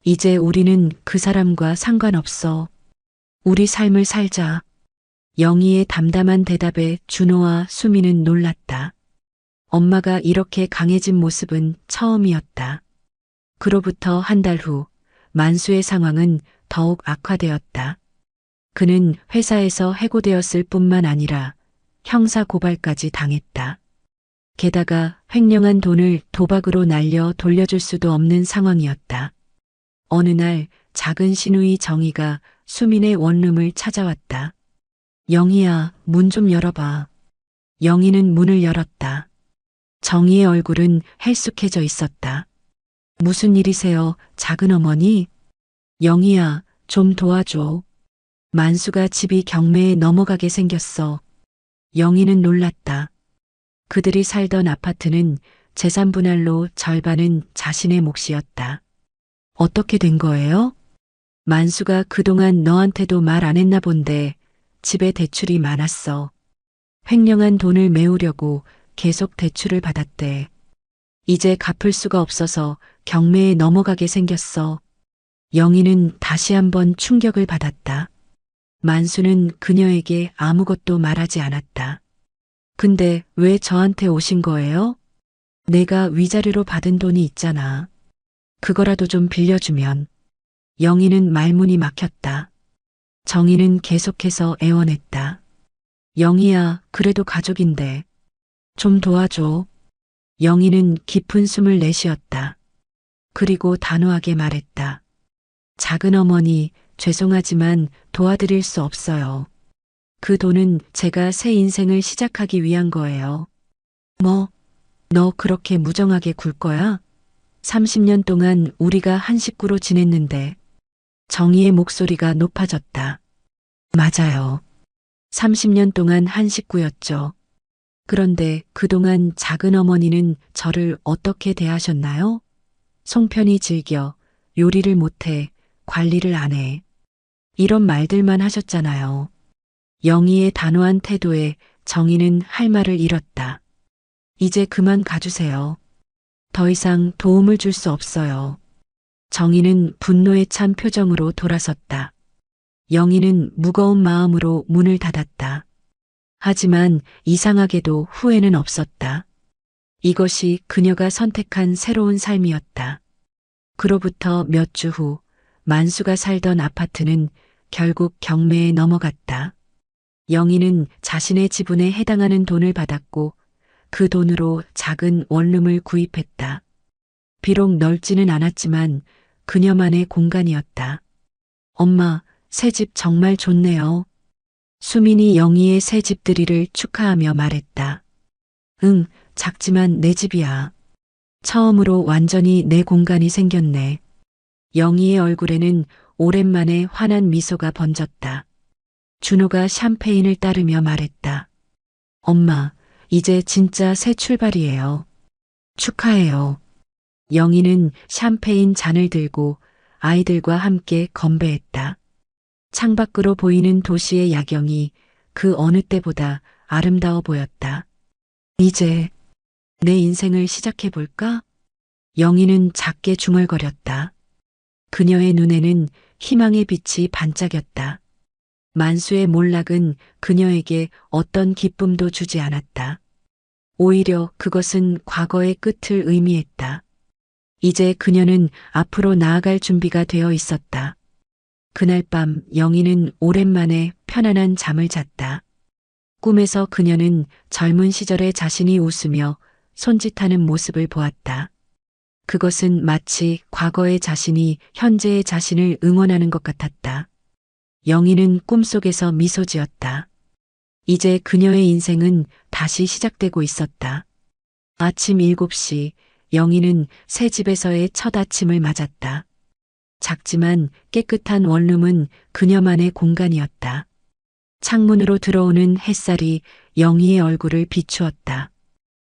이제 우리는 그 사람과 상관없어. 우리 삶을 살자. 영희의 담담한 대답에 준호와 수미는 놀랐다. 엄마가 이렇게 강해진 모습은 처음이었다. 그로부터 한 달 후 만수의 상황은 더욱 악화되었다. 그는 회사에서 해고되었을 뿐만 아니라 형사 고발까지 당했다. 게다가 횡령한 돈을 도박으로 날려 돌려줄 수도 없는 상황이었다. 어느 날 작은 시누이 정희가 수민의 원룸을 찾아왔다. 영희야, 문 좀 열어봐. 영희는 문을 열었다. 정희의 얼굴은 헬쑥해져 있었다. 무슨 일이세요, 작은 어머니? 영희야, 좀 도와줘. 만수가 집이 경매에 넘어가게 생겼어. 영희는 놀랐다. 그들이 살던 아파트는 재산 분할로 절반은 자신의 몫이었다. 어떻게 된 거예요? 만수가 그동안 너한테도 말 안 했나 본데 집에 대출이 많았어. 횡령한 돈을 메우려고 계속 대출을 받았대. 이제 갚을 수가 없어서 경매에 넘어가게 생겼어. 영희는 다시 한번 충격을 받았다. 만수는 그녀에게 아무것도 말하지 않았다. 근데 왜 저한테 오신 거예요? 내가 위자료로 받은 돈이 있잖아. 그거라도 좀 빌려주면. 영희는 말문이 막혔다. 정희는 계속해서 애원했다. 영희야, 그래도 가족인데. 좀 도와줘. 영희는 깊은 숨을 내쉬었다. 그리고 단호하게 말했다. 작은 어머니, 죄송하지만 도와드릴 수 없어요. 그 돈은 제가 새 인생을 시작하기 위한 거예요. 뭐, 너 그렇게 무정하게 굴 거야? 30년 동안 우리가 한 식구로 지냈는데. 정희의 목소리가 높아졌다. 맞아요. 30년 동안 한 식구였죠. 그런데 그동안 작은 어머니는 저를 어떻게 대하셨나요? 송편이 질겨, 요리를 못해, 관리를 안 해. 이런 말들만 하셨잖아요. 영희의 단호한 태도에 정희는 할 말을 잃었다. 이제 그만 가주세요. 더 이상 도움을 줄 수 없어요. 정희는 분노에 찬 표정으로 돌아섰다. 영희는 무거운 마음으로 문을 닫았다. 하지만 이상하게도 후회는 없었다. 이것이 그녀가 선택한 새로운 삶이었다. 그로부터 몇 주 후 만수가 살던 아파트는 결국 경매에 넘어갔다. 영희는 자신의 지분에 해당하는 돈을 받았고 그 돈으로 작은 원룸을 구입했다. 비록 넓지는 않았지만 그녀만의 공간이었다. 엄마, 새 집 정말 좋네요. 수민이 영희의 새 집들이를 축하하며 말했다. 응, 작지만 내 집이야. 처음으로 완전히 내 공간이 생겼네. 영희의 얼굴에는 오랜만에 환한 미소가 번졌다. 준호가 샴페인을 따르며 말했다. 엄마, 이제 진짜 새 출발이에요. 축하해요. 영희는 샴페인 잔을 들고 아이들과 함께 건배했다. 창밖으로 보이는 도시의 야경이 그 어느 때보다 아름다워 보였다. 이제 내 인생을 시작해볼까? 영희는 작게 중얼거렸다. 그녀의 눈에는 희망의 빛이 반짝였다. 만수의 몰락은 그녀에게 어떤 기쁨도 주지 않았다. 오히려 그것은 과거의 끝을 의미했다. 이제 그녀는 앞으로 나아갈 준비가 되어 있었다. 그날 밤 영희는 오랜만에 편안한 잠을 잤다. 꿈에서 그녀는 젊은 시절의 자신이 웃으며 손짓하는 모습을 보았다. 그것은 마치 과거의 자신이 현재의 자신을 응원하는 것 같았다. 영희는 꿈속에서 미소 지었다. 이제 그녀의 인생은 다시 시작되고 있었다. 아침 7시 영희는 새 집에서의 첫 아침을 맞았다. 작지만 깨끗한 원룸은 그녀만의 공간이었다. 창문으로 들어오는 햇살이 영희의 얼굴을 비추었다.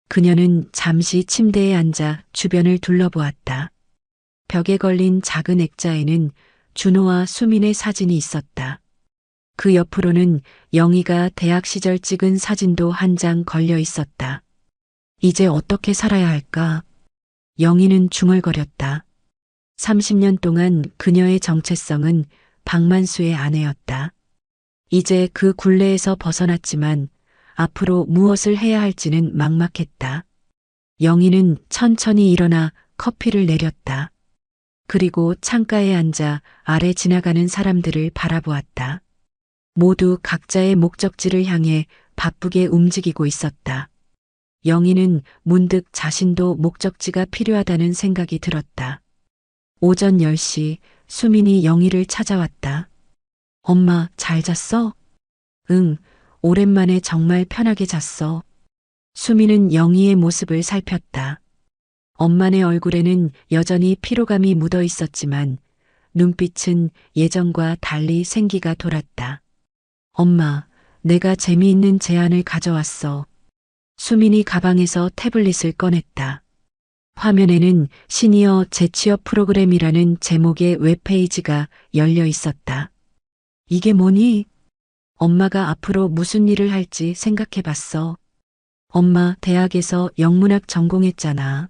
그녀는 잠시 침대에 앉아 주변을 둘러보았다. 벽에 걸린 작은 액자에는 준호와 수민의 사진이 있었다. 그 옆으로는 영희가 대학 시절 찍은 사진도 한 장 걸려 있었다. 이제 어떻게 살아야 할까? 영희는 중얼거렸다. 30년 동안 그녀의 정체성은 박만수의 아내였다. 이제 그 굴레에서 벗어났지만 앞으로 무엇을 해야 할지는 막막했다. 영희는 천천히 일어나 커피를 내렸다. 그리고 창가에 앉아 아래 지나가는 사람들을 바라보았다. 모두 각자의 목적지를 향해 바쁘게 움직이고 있었다. 영희는 문득 자신도 목적지가 필요하다는 생각이 들었다. 오전 10시 수민이 영희를 찾아왔다. 엄마, 잘 잤어? 응, 오랜만에 정말 편하게 잤어. 수민은 영희의 모습을 살폈다. 엄마네 얼굴에는 여전히 피로감이 묻어 있었지만 눈빛은 예전과 달리 생기가 돌았다. 엄마, 내가 재미있는 제안을 가져왔어. 수민이 가방에서 태블릿을 꺼냈다. 화면에는 시니어 재취업 프로그램이라는 제목의 웹페이지가 열려 있었다. 이게 뭐니? 엄마가 앞으로 무슨 일을 할지 생각해 봤어. 엄마 대학에서 영문학 전공했잖아.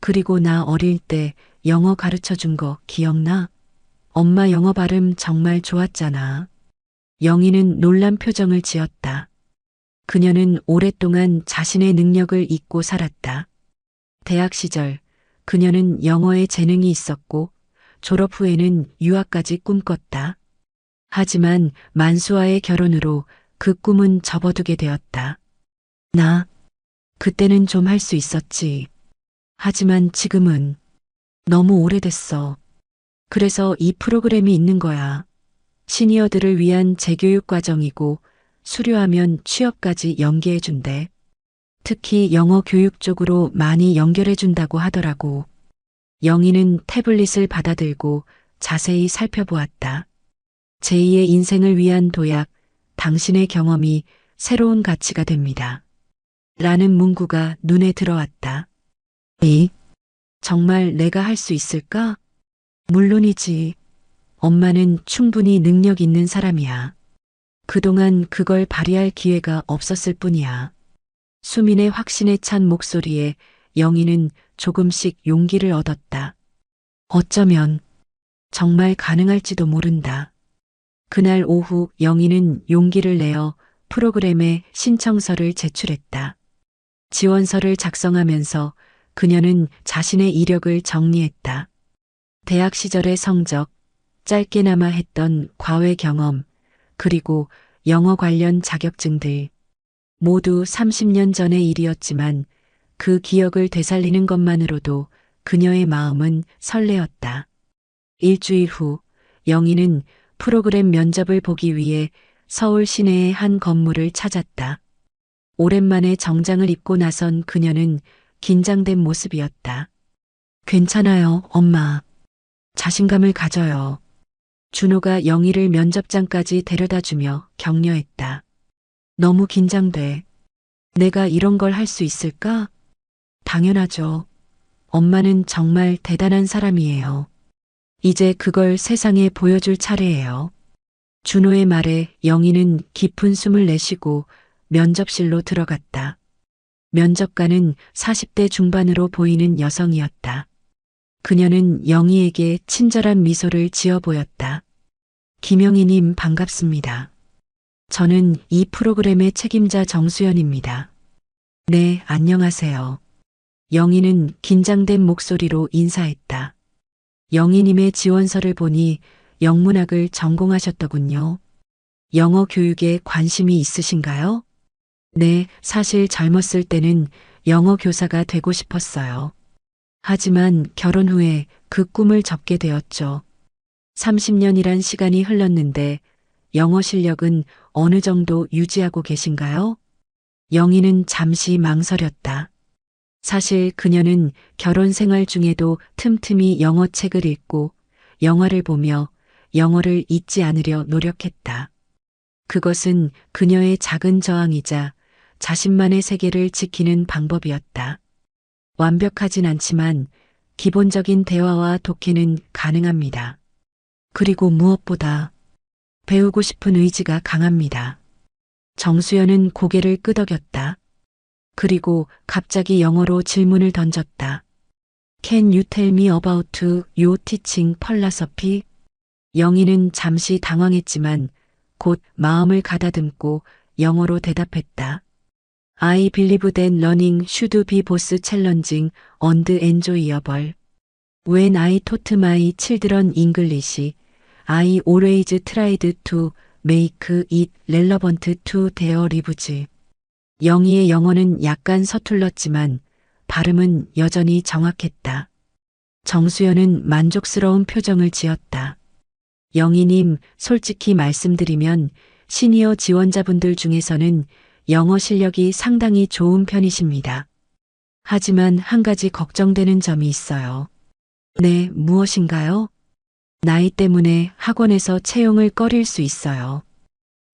그리고 나 어릴 때 영어 가르쳐 준 거 기억나? 엄마 영어 발음 정말 좋았잖아. 영희는 놀란 표정을 지었다. 그녀는 오랫동안 자신의 능력을 잊고 살았다. 대학 시절 그녀는 영어에 재능이 있었고 졸업 후에는 유학까지 꿈꿨다. 하지만 만수와의 결혼으로 그 꿈은 접어두게 되었다. 나 그때는 좀 할 수 있었지. 하지만 지금은 너무 오래됐어. 그래서 이 프로그램이 있는 거야. 시니어들을 위한 재교육 과정이고 수료하면 취업까지 연계해준대. 특히 영어 교육 쪽으로 많이 연결해준다고 하더라고. 영희는 태블릿을 받아들고 자세히 살펴보았다. 제2의 인생을 위한 도약, 당신의 경험이 새로운 가치가 됩니다. 라는 문구가 눈에 들어왔다. 정말 내가 할 수 있을까? 물론이지. 엄마는 충분히 능력 있는 사람이야. 그동안 그걸 발휘할 기회가 없었을 뿐이야. 수민의 확신에 찬 목소리에 영희는 조금씩 용기를 얻었다. 어쩌면 정말 가능할지도 모른다. 그날 오후 영희는 용기를 내어 프로그램에 신청서를 제출했다. 지원서를 작성하면서 그녀는 자신의 이력을 정리했다. 대학 시절의 성적, 짧게나마 했던 과외 경험, 그리고 영어 관련 자격증들. 모두 30년 전의 일이었지만 그 기억을 되살리는 것만으로도 그녀의 마음은 설레었다. 일주일 후 영희는 프로그램 면접을 보기 위해 서울 시내의 한 건물을 찾았다. 오랜만에 정장을 입고 나선 그녀는 긴장된 모습이었다. 괜찮아요, 엄마. 자신감을 가져요. 준호가 영희를 면접장까지 데려다주며 격려했다. 너무 긴장돼. 내가 이런 걸 할 수 있을까? 당연하죠. 엄마는 정말 대단한 사람이에요. 이제 그걸 세상에 보여줄 차례예요. 준호의 말에 영희는 깊은 숨을 내쉬고 면접실로 들어갔다. 면접관은 40대 중반으로 보이는 여성이었다. 그녀는 영희에게 친절한 미소를 지어 보였다. 김영희님 반갑습니다. 저는 이 프로그램의 책임자 정수연입니다. 네, 안녕하세요. 영희는 긴장된 목소리로 인사했다. 영희님의 지원서를 보니 영문학을 전공하셨더군요. 영어 교육에 관심이 있으신가요? 네, 사실 젊었을 때는 영어 교사가 되고 싶었어요. 하지만 결혼 후에 그 꿈을 접게 되었죠. 30년이란 시간이 흘렀는데 영어 실력은 어느 정도 유지하고 계신가요? 영희는 잠시 망설였다. 사실 그녀는 결혼 생활 중에도 틈틈이 영어 책을 읽고 영화를 보며 영어를 잊지 않으려 노력했다. 그것은 그녀의 작은 저항이자 자신만의 세계를 지키는 방법이었다. 완벽하진 않지만 기본적인 대화와 독해는 가능합니다. 그리고 무엇보다 배우고 싶은 의지가 강합니다. 정수연은 고개를 끄덕였다. 그리고 갑자기 영어로 질문을 던졌다. Can you tell me about your teaching philosophy? 영희는 잠시 당황했지만 곧 마음을 가다듬고 영어로 대답했다. I believe that learning should be both challenging and enjoyable. When I taught my children English, I always tried to make it relevant to their lives. 영희의 영어는 약간 서툴렀지만 발음은 여전히 정확했다. 정수연은 만족스러운 표정을 지었다. 영희님, 솔직히 말씀드리면 시니어 지원자분들 중에서는 영어 실력이 상당히 좋은 편이십니다. 하지만 한 가지 걱정되는 점이 있어요. 네, 무엇인가요? 나이 때문에 학원에서 채용을 꺼릴 수 있어요.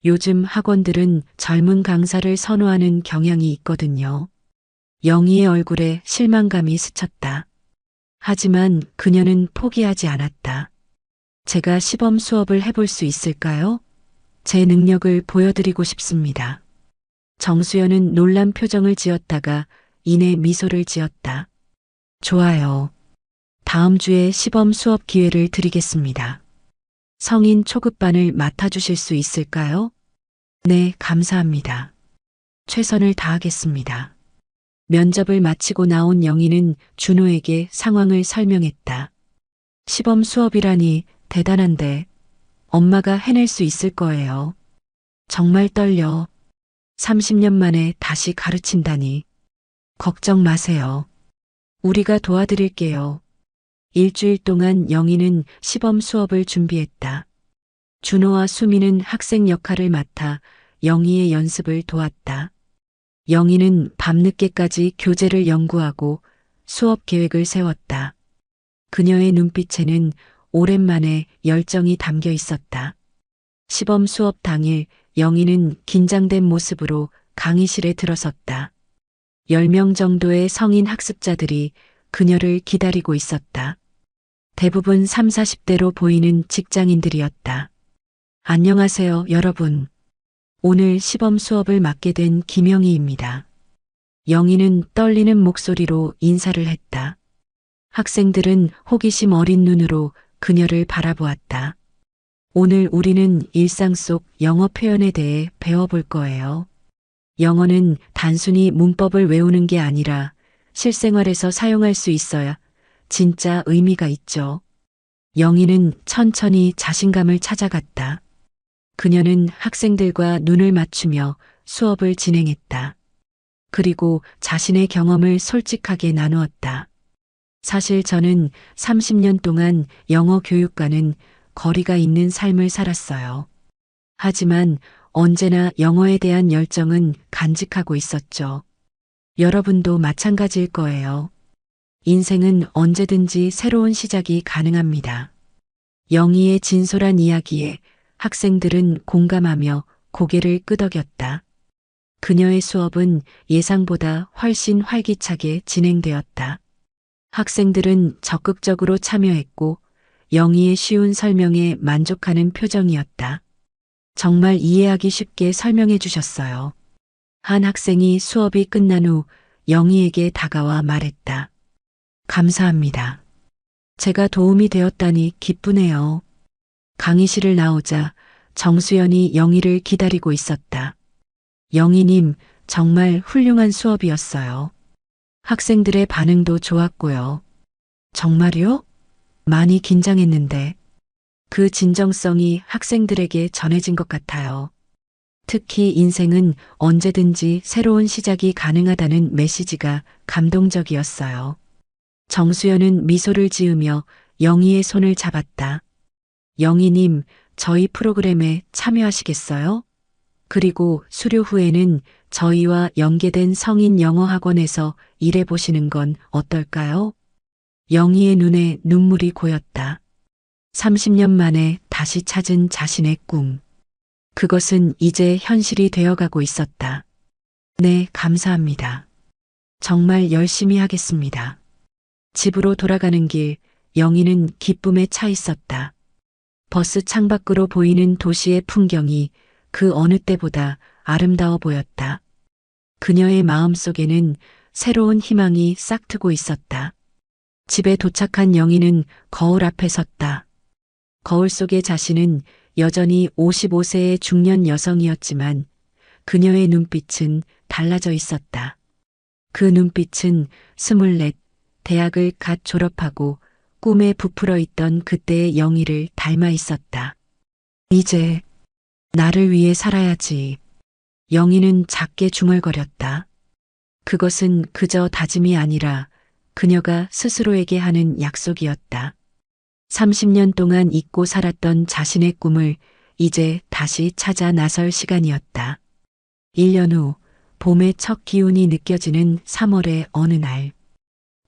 요즘 학원들은 젊은 강사를 선호하는 경향이 있거든요. 영희의 얼굴에 실망감이 스쳤다. 하지만 그녀는 포기하지 않았다. 제가 시범 수업을 해볼 수 있을까요? 제 능력을 보여드리고 싶습니다. 정수연은 놀란 표정을 지었다가 이내 미소를 지었다. 좋아요. 다음 주에 시범 수업 기회를 드리겠습니다. 성인 초급반을 맡아주실 수 있을까요? 네, 감사합니다. 최선을 다하겠습니다. 면접을 마치고 나온 영희는 준호에게 상황을 설명했다. 시범 수업이라니 대단한데 엄마가 해낼 수 있을 거예요. 정말 떨려. 30년 만에 다시 가르친다니. 걱정 마세요. 우리가 도와드릴게요. 일주일 동안 영희는 시범 수업을 준비했다. 준호와 수미는 학생 역할을 맡아 영희의 연습을 도왔다. 영희는 밤늦게까지 교재를 연구하고 수업 계획을 세웠다. 그녀의 눈빛에는 오랜만에 열정이 담겨 있었다. 시범 수업 당일 영희는 긴장된 모습으로 강의실에 들어섰다. 10명 정도의 성인 학습자들이 그녀를 기다리고 있었다. 대부분 3, 40대로 보이는 직장인들이었다. 안녕하세요, 여러분. 오늘 시범 수업을 맡게 된 김영희입니다. 영희는 떨리는 목소리로 인사를 했다. 학생들은 호기심 어린 눈으로 그녀를 바라보았다. 오늘 우리는 일상 속 영어 표현에 대해 배워볼 거예요. 영어는 단순히 문법을 외우는 게 아니라 실생활에서 사용할 수 있어야 진짜 의미가 있죠. 영희는 천천히 자신감을 찾아갔다. 그녀는 학생들과 눈을 맞추며 수업을 진행했다. 그리고 자신의 경험을 솔직하게 나누었다. 사실 저는 30년 동안 영어 교육과는 거리가 있는 삶을 살았어요. 하지만 언제나 영어에 대한 열정은 간직하고 있었죠. 여러분도 마찬가지일 거예요. 인생은 언제든지 새로운 시작이 가능합니다. 영희의 진솔한 이야기에 학생들은 공감하며 고개를 끄덕였다. 그녀의 수업은 예상보다 훨씬 활기차게 진행되었다. 학생들은 적극적으로 참여했고 영희의 쉬운 설명에 만족하는 표정이었다. 정말 이해하기 쉽게 설명해 주셨어요. 한 학생이 수업이 끝난 후 영희에게 다가와 말했다. 감사합니다. 제가 도움이 되었다니 기쁘네요. 강의실을 나오자 정수연이 영희를 기다리고 있었다. 영희님, 정말 훌륭한 수업이었어요. 학생들의 반응도 좋았고요. 정말요? 많이 긴장했는데 그 진정성이 학생들에게 전해진 것 같아요. 특히 인생은 언제든지 새로운 시작이 가능하다는 메시지가 감동적이었어요. 정수연은 미소를 지으며 영희의 손을 잡았다. 영희님, 저희 프로그램에 참여하시겠어요? 그리고 수료 후에는 저희와 연계된 성인 영어 학원에서 일해보시는 건 어떨까요? 영희의 눈에 눈물이 고였다. 30년 만에 다시 찾은 자신의 꿈. 그것은 이제 현실이 되어가고 있었다. 네, 감사합니다. 정말 열심히 하겠습니다. 집으로 돌아가는 길, 영희는 기쁨에 차 있었다. 버스 창밖으로 보이는 도시의 풍경이 그 어느 때보다 아름다워 보였다. 그녀의 마음속에는 새로운 희망이 싹트고 있었다. 집에 도착한 영희는 거울 앞에 섰다. 거울 속의 자신은 여전히 55세의 중년 여성이었지만 그녀의 눈빛은 달라져 있었다. 그 눈빛은 24, 대학을 갓 졸업하고 꿈에 부풀어 있던 그때의 영희를 닮아 있었다. 이제 나를 위해 살아야지. 영희는 작게 중얼거렸다. 그것은 그저 다짐이 아니라 그녀가 스스로에게 하는 약속이었다. 30년 동안 잊고 살았던 자신의 꿈을 이제 다시 찾아 나설 시간이었다. 1년 후 봄의 첫 기운이 느껴지는 3월의 어느 날.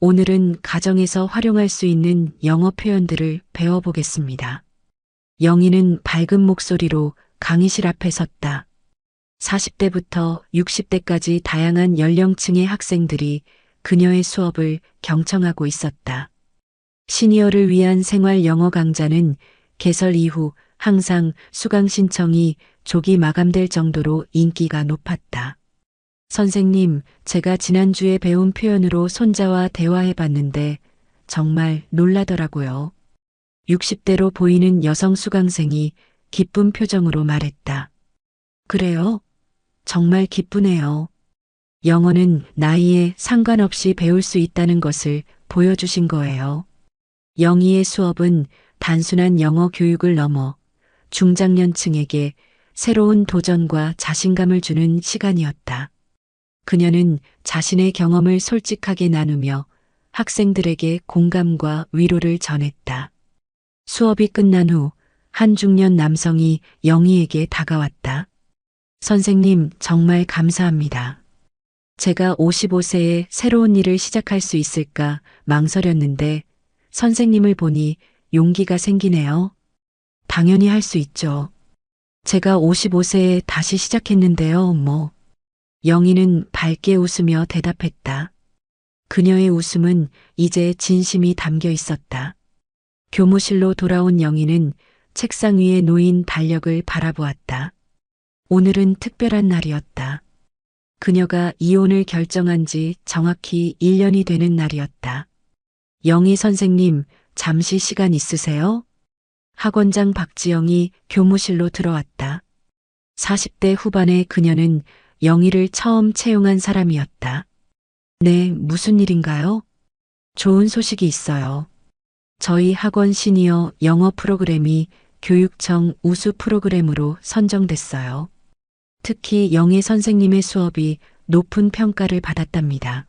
오늘은 가정에서 활용할 수 있는 영어 표현들을 배워보겠습니다. 영희는 밝은 목소리로 강의실 앞에 섰다. 40대부터 60대까지 다양한 연령층의 학생들이 그녀의 수업을 경청하고 있었다. 시니어를 위한 생활 영어 강좌는 개설 이후 항상 수강 신청이 조기 마감될 정도로 인기가 높았다. 선생님, 제가 지난주에 배운 표현으로 손자와 대화해 봤는데 정말 놀라더라고요. 60대로 보이는 여성 수강생이 기쁜 표정으로 말했다. 그래요? 정말 기쁘네요. 영어는 나이에 상관없이 배울 수 있다는 것을 보여주신 거예요. 영희의 수업은 단순한 영어 교육을 넘어 중장년층에게 새로운 도전과 자신감을 주는 시간이었다. 그녀는 자신의 경험을 솔직하게 나누며 학생들에게 공감과 위로를 전했다. 수업이 끝난 후 한 중년 남성이 영희에게 다가왔다. 선생님, 정말 감사합니다. 제가 55세에 새로운 일을 시작할 수 있을까 망설였는데 선생님을 보니 용기가 생기네요. 당연히 할 수 있죠. 제가 55세에 다시 시작했는데요, 뭐. 영희는 밝게 웃으며 대답했다. 그녀의 웃음은 이제 진심이 담겨 있었다. 교무실로 돌아온 영희는 책상 위에 놓인 달력을 바라보았다. 오늘은 특별한 날이었다. 그녀가 이혼을 결정한 지 정확히 1년이 되는 날이었다. 영희 선생님, 잠시 시간 있으세요? 학원장 박지영이 교무실로 들어왔다. 40대 후반의 그녀는 영희를 처음 채용한 사람이었다. 네, 무슨 일인가요? 좋은 소식이 있어요. 저희 학원 시니어 영어 프로그램이 교육청 우수 프로그램으로 선정됐어요. 특히 영희 선생님의 수업이 높은 평가를 받았답니다.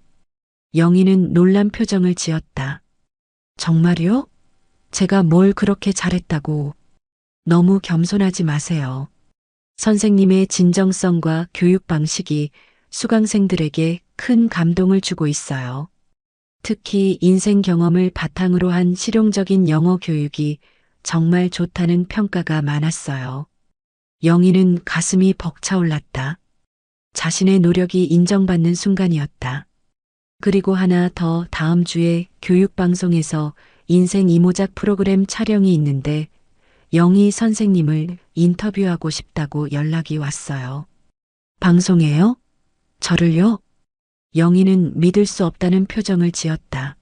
영희는 놀란 표정을 지었다. 정말요? 제가 뭘 그렇게 잘했다고. 너무 겸손하지 마세요. 선생님의 진정성과 교육 방식이 수강생들에게 큰 감동을 주고 있어요. 특히 인생 경험을 바탕으로 한 실용적인 영어 교육이 정말 좋다는 평가가 많았어요. 영희는 가슴이 벅차올랐다. 자신의 노력이 인정받는 순간이었다. 그리고 하나 더, 다음 주에 교육방송에서 인생 이모작 프로그램 촬영이 있는데 영희 선생님을 인터뷰하고 싶다고 연락이 왔어요. 방송에요? 저를요? 영희는 믿을 수 없다는 표정을 지었다.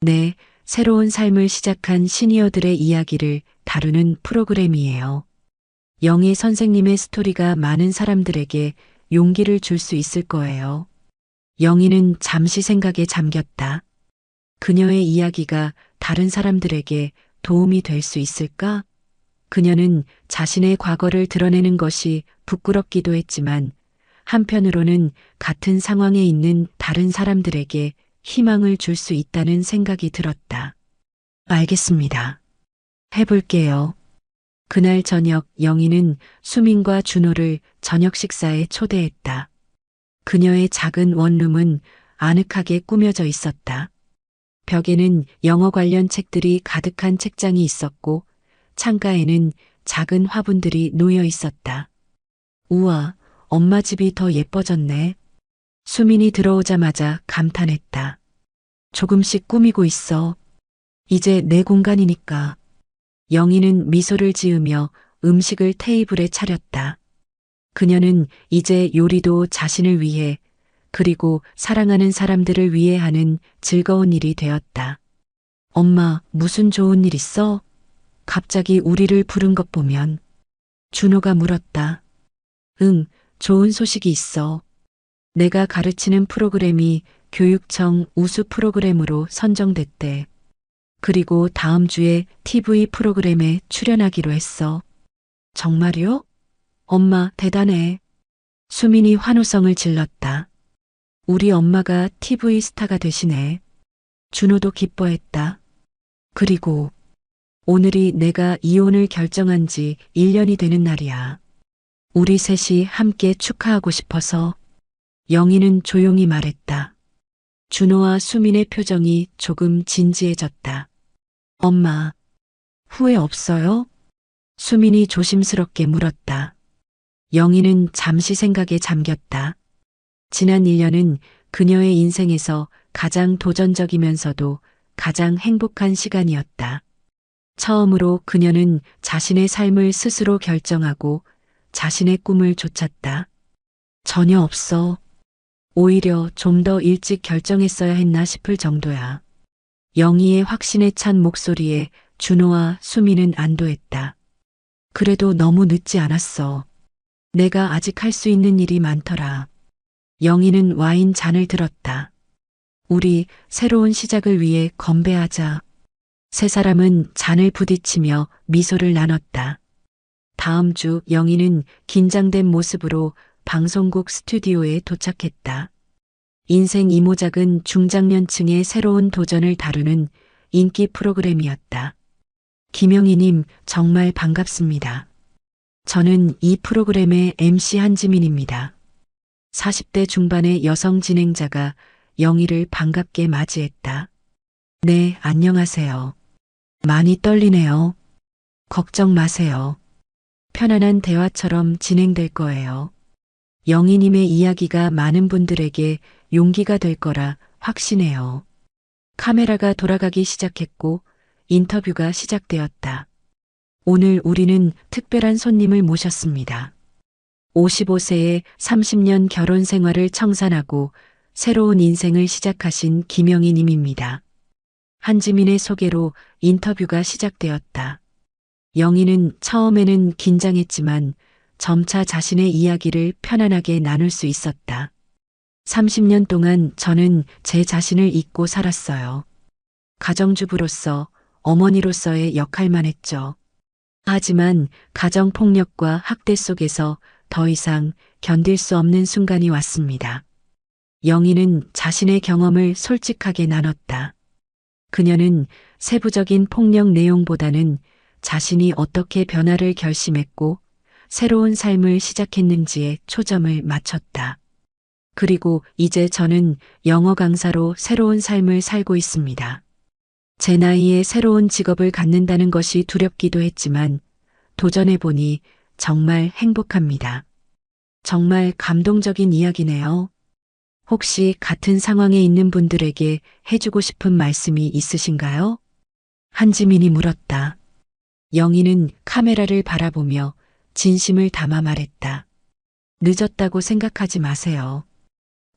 네, 새로운 삶을 시작한 시니어들의 이야기를 다루는 프로그램이에요. 영희 선생님의 스토리가 많은 사람들에게 용기를 줄 수 있을 거예요. 영희는 잠시 생각에 잠겼다. 그녀의 이야기가 다른 사람들에게 도움이 될 수 있을까? 그녀는 자신의 과거를 드러내는 것이 부끄럽기도 했지만 한편으로는 같은 상황에 있는 다른 사람들에게 희망을 줄 수 있다는 생각이 들었다. 알겠습니다. 해볼게요. 그날 저녁 영희는 수민과 준호를 저녁 식사에 초대했다. 그녀의 작은 원룸은 아늑하게 꾸며져 있었다. 벽에는 영어 관련 책들이 가득한 책장이 있었고 창가에는 작은 화분들이 놓여 있었다. 우와, 엄마 집이 더 예뻐졌네. 수민이 들어오자마자 감탄했다. 조금씩 꾸미고 있어. 이제 내 공간이니까. 영희는 미소를 지으며 음식을 테이블에 차렸다. 그녀는 이제 요리도 자신을 위해 그리고 사랑하는 사람들을 위해 하는 즐거운 일이 되었다. 엄마, 무슨 좋은 일 있어? 갑자기 우리를 부른 것 보면. 준호가 물었다. 응, 좋은 소식이 있어. 내가 가르치는 프로그램이 교육청 우수 프로그램으로 선정됐대. 그리고 다음 주에 TV 프로그램에 출연하기로 했어. 정말요? 엄마, 대단해. 수민이 환호성을 질렀다. 우리 엄마가 TV 스타가 되시네. 준호도 기뻐했다. 그리고 오늘이 내가 이혼을 결정한 지 1년이 되는 날이야. 우리 셋이 함께 축하하고 싶어서. 영희는 조용히 말했다. 준호와 수민의 표정이 조금 진지해졌다. 엄마, 후회 없어요? 수민이 조심스럽게 물었다. 영희는 잠시 생각에 잠겼다. 지난 1년은 그녀의 인생에서 가장 도전적이면서도 가장 행복한 시간이었다. 처음으로 그녀는 자신의 삶을 스스로 결정하고 자신의 꿈을 쫓았다. 전혀 없어. 오히려 좀 더 일찍 결정했어야 했나 싶을 정도야. 영희의 확신에 찬 목소리에 준호와 수민은 안도했다. 그래도 너무 늦지 않았어. 내가 아직 할 수 있는 일이 많더라. 영희는 와인 잔을 들었다. 우리 새로운 시작을 위해 건배하자. 세 사람은 잔을 부딪히며 미소를 나눴다. 다음 주 영희는 긴장된 모습으로 방송국 스튜디오에 도착했다. 인생 이모작은 중장년층의 새로운 도전을 다루는 인기 프로그램이었다. 김영희님, 정말 반갑습니다. 저는 이 프로그램의 MC 한지민입니다. 40대 중반의 여성 진행자가 영희를 반갑게 맞이했다. 네, 안녕하세요. 많이 떨리네요. 걱정 마세요. 편안한 대화처럼 진행될 거예요. 영희님의 이야기가 많은 분들에게 용기가 될 거라 확신해요. 카메라가 돌아가기 시작했고 인터뷰가 시작되었다. 오늘 우리는 특별한 손님을 모셨습니다. 55세에 30년 결혼 생활을 청산하고 새로운 인생을 시작하신 김영희 님입니다. 한지민의 소개로 인터뷰가 시작되었다. 영희는 처음에는 긴장했지만 점차 자신의 이야기를 편안하게 나눌 수 있었다. 30년 동안 저는 제 자신을 잊고 살았어요. 가정주부로서, 어머니로서의 역할만 했죠. 하지만 가정폭력과 학대 속에서 더 이상 견딜 수 없는 순간이 왔습니다. 영희는 자신의 경험을 솔직하게 나눴다. 그녀는 세부적인 폭력 내용보다는 자신이 어떻게 변화를 결심했고 새로운 삶을 시작했는지에 초점을 맞췄다. 그리고 이제 저는 영어 강사로 새로운 삶을 살고 있습니다. 제 나이에 새로운 직업을 갖는다는 것이 두렵기도 했지만 도전해보니 정말 행복합니다. 정말 감동적인 이야기네요. 혹시 같은 상황에 있는 분들에게 해주고 싶은 말씀이 있으신가요? 한지민이 물었다. 영희는 카메라를 바라보며 진심을 담아 말했다. 늦었다고 생각하지 마세요.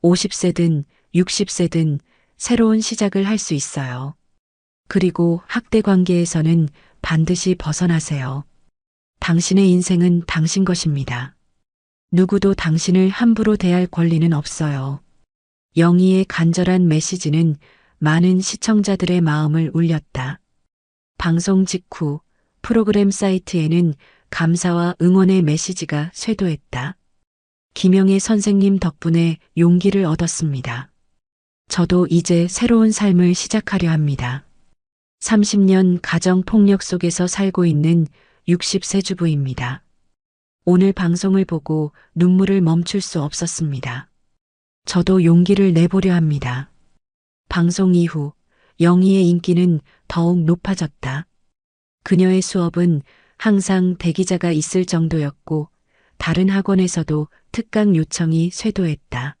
50세든 60세든 새로운 시작을 할 수 있어요. 그리고 학대 관계에서는 반드시 벗어나세요. 당신의 인생은 당신 것입니다. 누구도 당신을 함부로 대할 권리는 없어요. 영희의 간절한 메시지는 많은 시청자들의 마음을 울렸다. 방송 직후 프로그램 사이트에는 감사와 응원의 메시지가 쇄도했다. 김영애 선생님 덕분에 용기를 얻었습니다. 저도 이제 새로운 삶을 시작하려 합니다. 30년 가정폭력 속에서 살고 있는 60세 주부입니다. 오늘 방송을 보고 눈물을 멈출 수 없었습니다. 저도 용기를 내보려 합니다. 방송 이후 영희의 인기는 더욱 높아졌다. 그녀의 수업은 항상 대기자가 있을 정도였고 다른 학원에서도 특강 요청이 쇄도했다.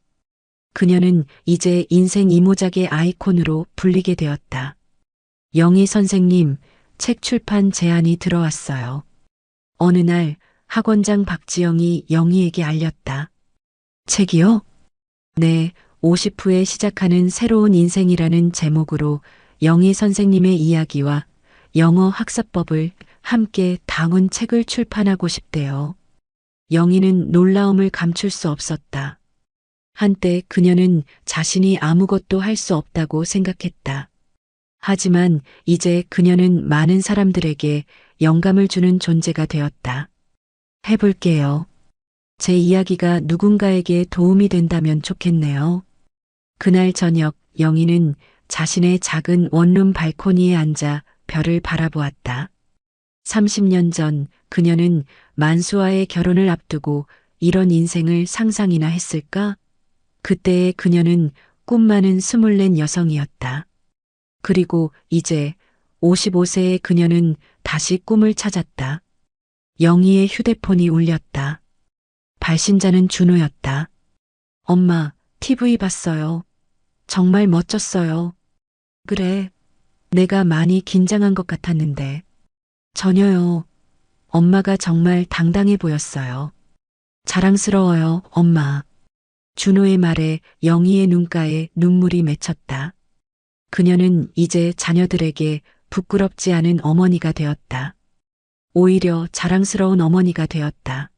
그녀는 이제 인생 이모작의 아이콘으로 불리게 되었다. 영희 선생님, 책 출판 제안이 들어왔어요. 어느 날 학원장 박지영이 영희에게 알렸다. 책이요? 네, 50 후에 시작하는 새로운 인생이라는 제목으로 영희 선생님의 이야기와 영어 학습법을 함께 담은 책을 출판하고 싶대요. 영희는 놀라움을 감출 수 없었다. 한때 그녀는 자신이 아무것도 할 수 없다고 생각했다. 하지만 이제 그녀는 많은 사람들에게 영감을 주는 존재가 되었다. 해볼게요. 제 이야기가 누군가에게 도움이 된다면 좋겠네요. 그날 저녁 영희는 자신의 작은 원룸 발코니에 앉아 별을 바라보았다. 30년 전 그녀는 만수와의 결혼을 앞두고 이런 인생을 상상이나 했을까? 그때의 그녀는 꿈 많은 24 여성이었다. 그리고 이제 55세의 그녀는 다시 꿈을 찾았다. 영희의 휴대폰이 울렸다. 발신자는 준호였다. 엄마, TV 봤어요. 정말 멋졌어요. 그래, 내가 많이 긴장한 것 같았는데. 전혀요. 엄마가 정말 당당해 보였어요. 자랑스러워요, 엄마. 준호의 말에 영희의 눈가에 눈물이 맺혔다. 그녀는 이제 자녀들에게 부끄럽지 않은 어머니가 되었다. 오히려 자랑스러운 어머니가 되었다.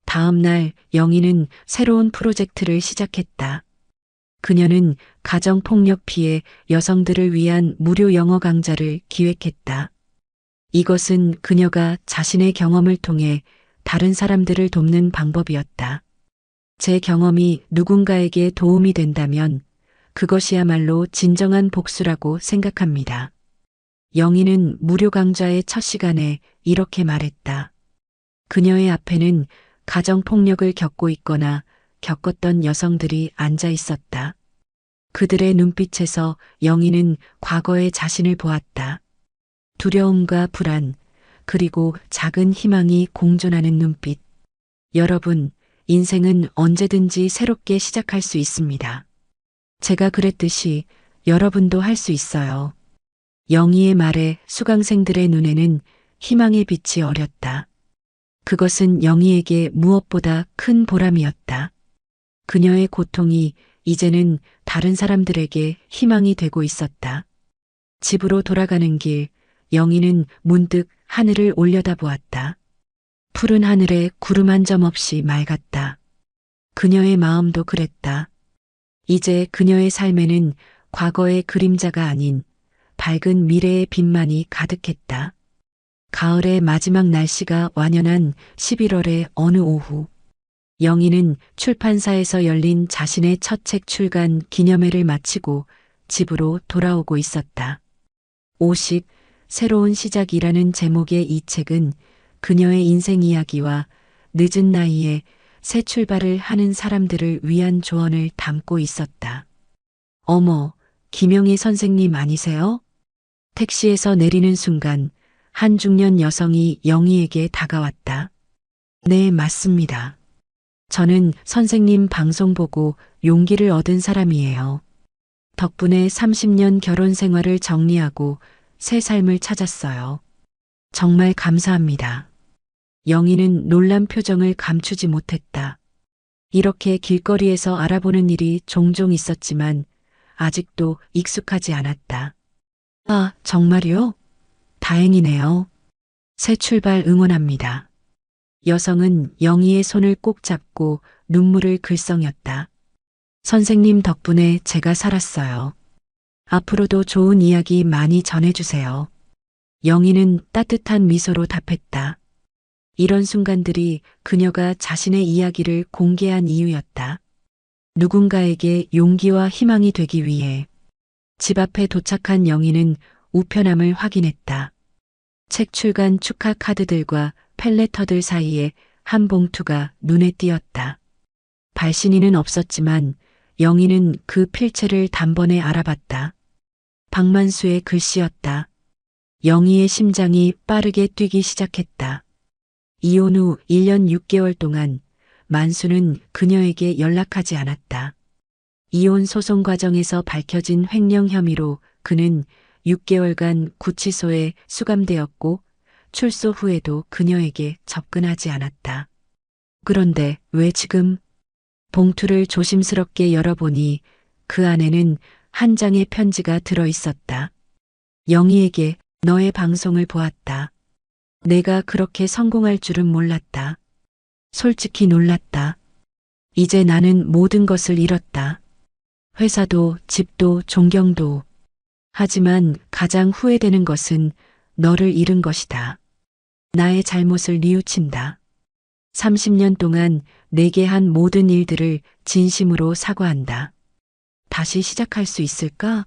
다음 날 영희는 새로운 프로젝트를 시작했다. 그녀는 가정폭력 피해 여성들을 위한 무료 영어 강좌를 기획했다. 이것은 그녀가 자신의 경험을 통해 다른 사람들을 돕는 방법이었다. 제 경험이 누군가에게 도움이 된다면 그것이야말로 진정한 복수라고 생각합니다. 영희는 무료 강좌의 첫 시간에 이렇게 말했다. 그녀의 앞에는 가정폭력을 겪고 있거나 겪었던 여성들이 앉아 있었다. 그들의 눈빛에서 영희는 과거의 자신을 보았다. 두려움과 불안, 그리고 작은 희망이 공존하는 눈빛. 여러분, 인생은 언제든지 새롭게 시작할 수 있습니다. 제가 그랬듯이 여러분도 할 수 있어요. 영희의 말에 수강생들의 눈에는 희망의 빛이 어렸다. 그것은 영희에게 무엇보다 큰 보람이었다. 그녀의 고통이 이제는 다른 사람들에게 희망이 되고 있었다. 집으로 돌아가는 길, 영희는 문득 하늘을 올려다보았다. 푸른 하늘에 구름 한 점 없이 맑았다. 그녀의 마음도 그랬다. 이제 그녀의 삶에는 과거의 그림자가 아닌 밝은 미래의 빛만이 가득했다. 가을의 마지막 날씨가 완연한 11월의 어느 오후, 영희는 출판사에서 열린 자신의 첫 책 출간 기념회를 마치고 집으로 돌아오고 있었다. 50, 새로운 시작이라는 제목의 이 책은 그녀의 인생 이야기와 늦은 나이에 새 출발을 하는 사람들을 위한 조언을 담고 있었다. 어머, 김영희 선생님 아니세요? 택시에서 내리는 순간 한 중년 여성이 영희에게 다가왔다. 네, 맞습니다. 저는 선생님 방송 보고 용기를 얻은 사람이에요. 덕분에 30년 결혼 생활을 정리하고 새 삶을 찾았어요. 정말 감사합니다. 영희는 놀란 표정을 감추지 못했다. 이렇게 길거리에서 알아보는 일이 종종 있었지만 아직도 익숙하지 않았다. 아, 정말요? 다행이네요. 새 출발 응원합니다. 여성은 영희의 손을 꼭 잡고 눈물을 글썽였다. 선생님 덕분에 제가 살았어요. 앞으로도 좋은 이야기 많이 전해주세요. 영희는 따뜻한 미소로 답했다. 이런 순간들이 그녀가 자신의 이야기를 공개한 이유였다. 누군가에게 용기와 희망이 되기 위해. 집 앞에 도착한 영희는 우편함을 확인했다. 책 출간 축하 카드들과 펠레터들 사이에 한 봉투가 눈에 띄었다. 발신인은 없었지만 영희는 그 필체를 단번에 알아봤다. 박만수의 글씨였다. 영희의 심장이 빠르게 뛰기 시작했다. 이혼 후 1년 6개월 동안 만수는 그녀에게 연락하지 않았다. 이혼 소송 과정에서 밝혀진 횡령 혐의로 그는 6개월간 구치소에 수감되었고 출소 후에도 그녀에게 접근하지 않았다. 그런데 왜 지금? 봉투를 조심스럽게 열어보니 그 안에는 한 장의 편지가 들어 있었다. 영희에게 너의 방송을 보았다. 내가 그렇게 성공할 줄은 몰랐다. 솔직히 놀랐다. 이제 나는 모든 것을 잃었다. 회사도 집도 존경도. 하지만 가장 후회되는 것은 너를 잃은 것이다. 나의 잘못을 뉘우친다. 30년 동안 내게 한 모든 일들을 진심으로 사과한다. 다시 시작할 수 있을까?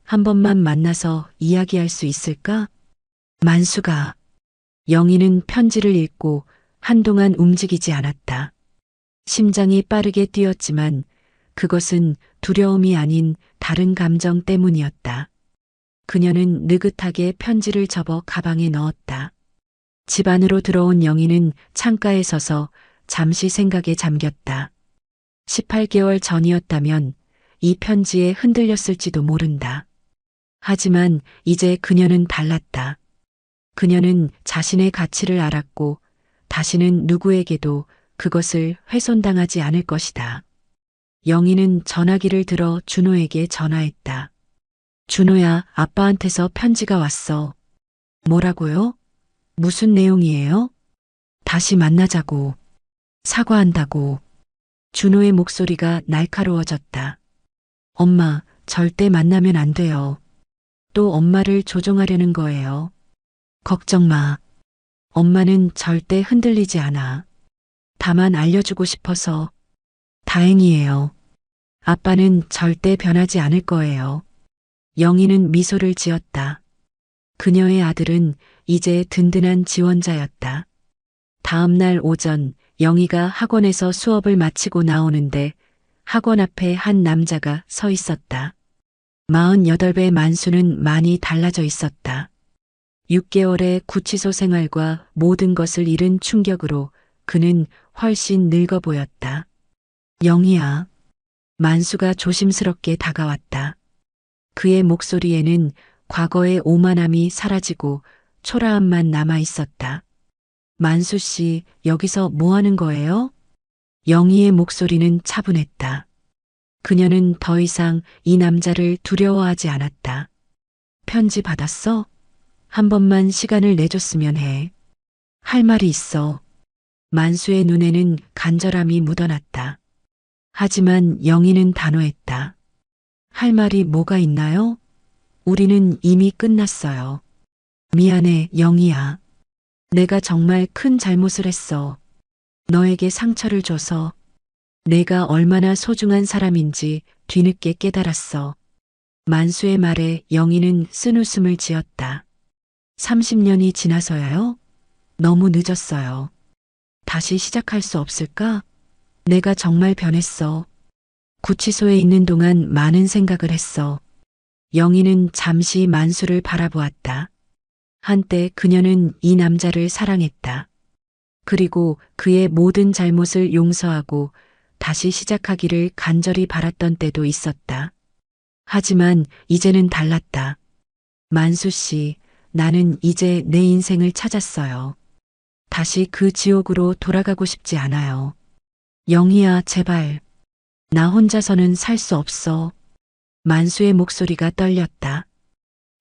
한 번만 만나서 이야기할 수 있을까? 만수가. 영희는 편지를 읽고 한동안 움직이지 않았다. 심장이 빠르게 뛰었지만 그것은 두려움이 아닌 다른 감정 때문이었다. 그녀는 느긋하게 편지를 접어 가방에 넣었다. 집 안으로 들어온 영희는 창가에 서서 잠시 생각에 잠겼다. 18개월 전이었다면 이 편지에 흔들렸을지도 모른다. 하지만 이제 그녀는 달랐다. 그녀는 자신의 가치를 알았고 다시는 누구에게도 그것을 훼손당하지 않을 것이다. 영희는 전화기를 들어 준호에게 전화했다. 준호야, 아빠한테서 편지가 왔어. 뭐라고요? 무슨 내용이에요? 다시 만나자고. 사과한다고. 준호의 목소리가 날카로워졌다. 엄마, 절대 만나면 안 돼요. 또 엄마를 조종하려는 거예요. 걱정 마. 엄마는 절대 흔들리지 않아. 다만 알려주고 싶어서. 다행이에요. 아빠는 절대 변하지 않을 거예요. 영희는 미소를 지었다. 그녀의 아들은 이제 든든한 지원자였다. 다음 날 오전 영희가 학원에서 수업을 마치고 나오는데 학원 앞에 한 남자가 서 있었다. 48배 만수는 많이 달라져 있었다. 6개월의 구치소 생활과 모든 것을 잃은 충격으로 그는 훨씬 늙어 보였다. 영희야. 만수가 조심스럽게 다가왔다. 그의 목소리에는 과거의 오만함이 사라지고 초라함만 남아 있었다. 만수 씨, 여기서 뭐 하는 거예요? 영희의 목소리는 차분했다. 그녀는 더 이상 이 남자를 두려워하지 않았다. 편지 받았어? 한 번만 시간을 내줬으면 해. 할 말이 있어. 만수의 눈에는 간절함이 묻어났다. 하지만 영희는 단호했다. 할 말이 뭐가 있나요? 우리는 이미 끝났어요. 미안해, 영희야. 내가 정말 큰 잘못을 했어. 너에게 상처를 줘서 내가 얼마나 소중한 사람인지 뒤늦게 깨달았어. 만수의 말에 영희는 쓴웃음을 지었다. 30년이 지나서야요? 너무 늦었어요. 다시 시작할 수 없을까? 내가 정말 변했어. 구치소에 있는 동안 많은 생각을 했어. 영희는 잠시 만수를 바라보았다. 한때 그녀는 이 남자를 사랑했다. 그리고 그의 모든 잘못을 용서하고 다시 시작하기를 간절히 바랐던 때도 있었다. 하지만 이제는 달랐다. 만수 씨, 나는 이제 내 인생을 찾았어요. 다시 그 지옥으로 돌아가고 싶지 않아요. 영희야, 제발. 나 혼자서는 살 수 없어. 만수의 목소리가 떨렸다.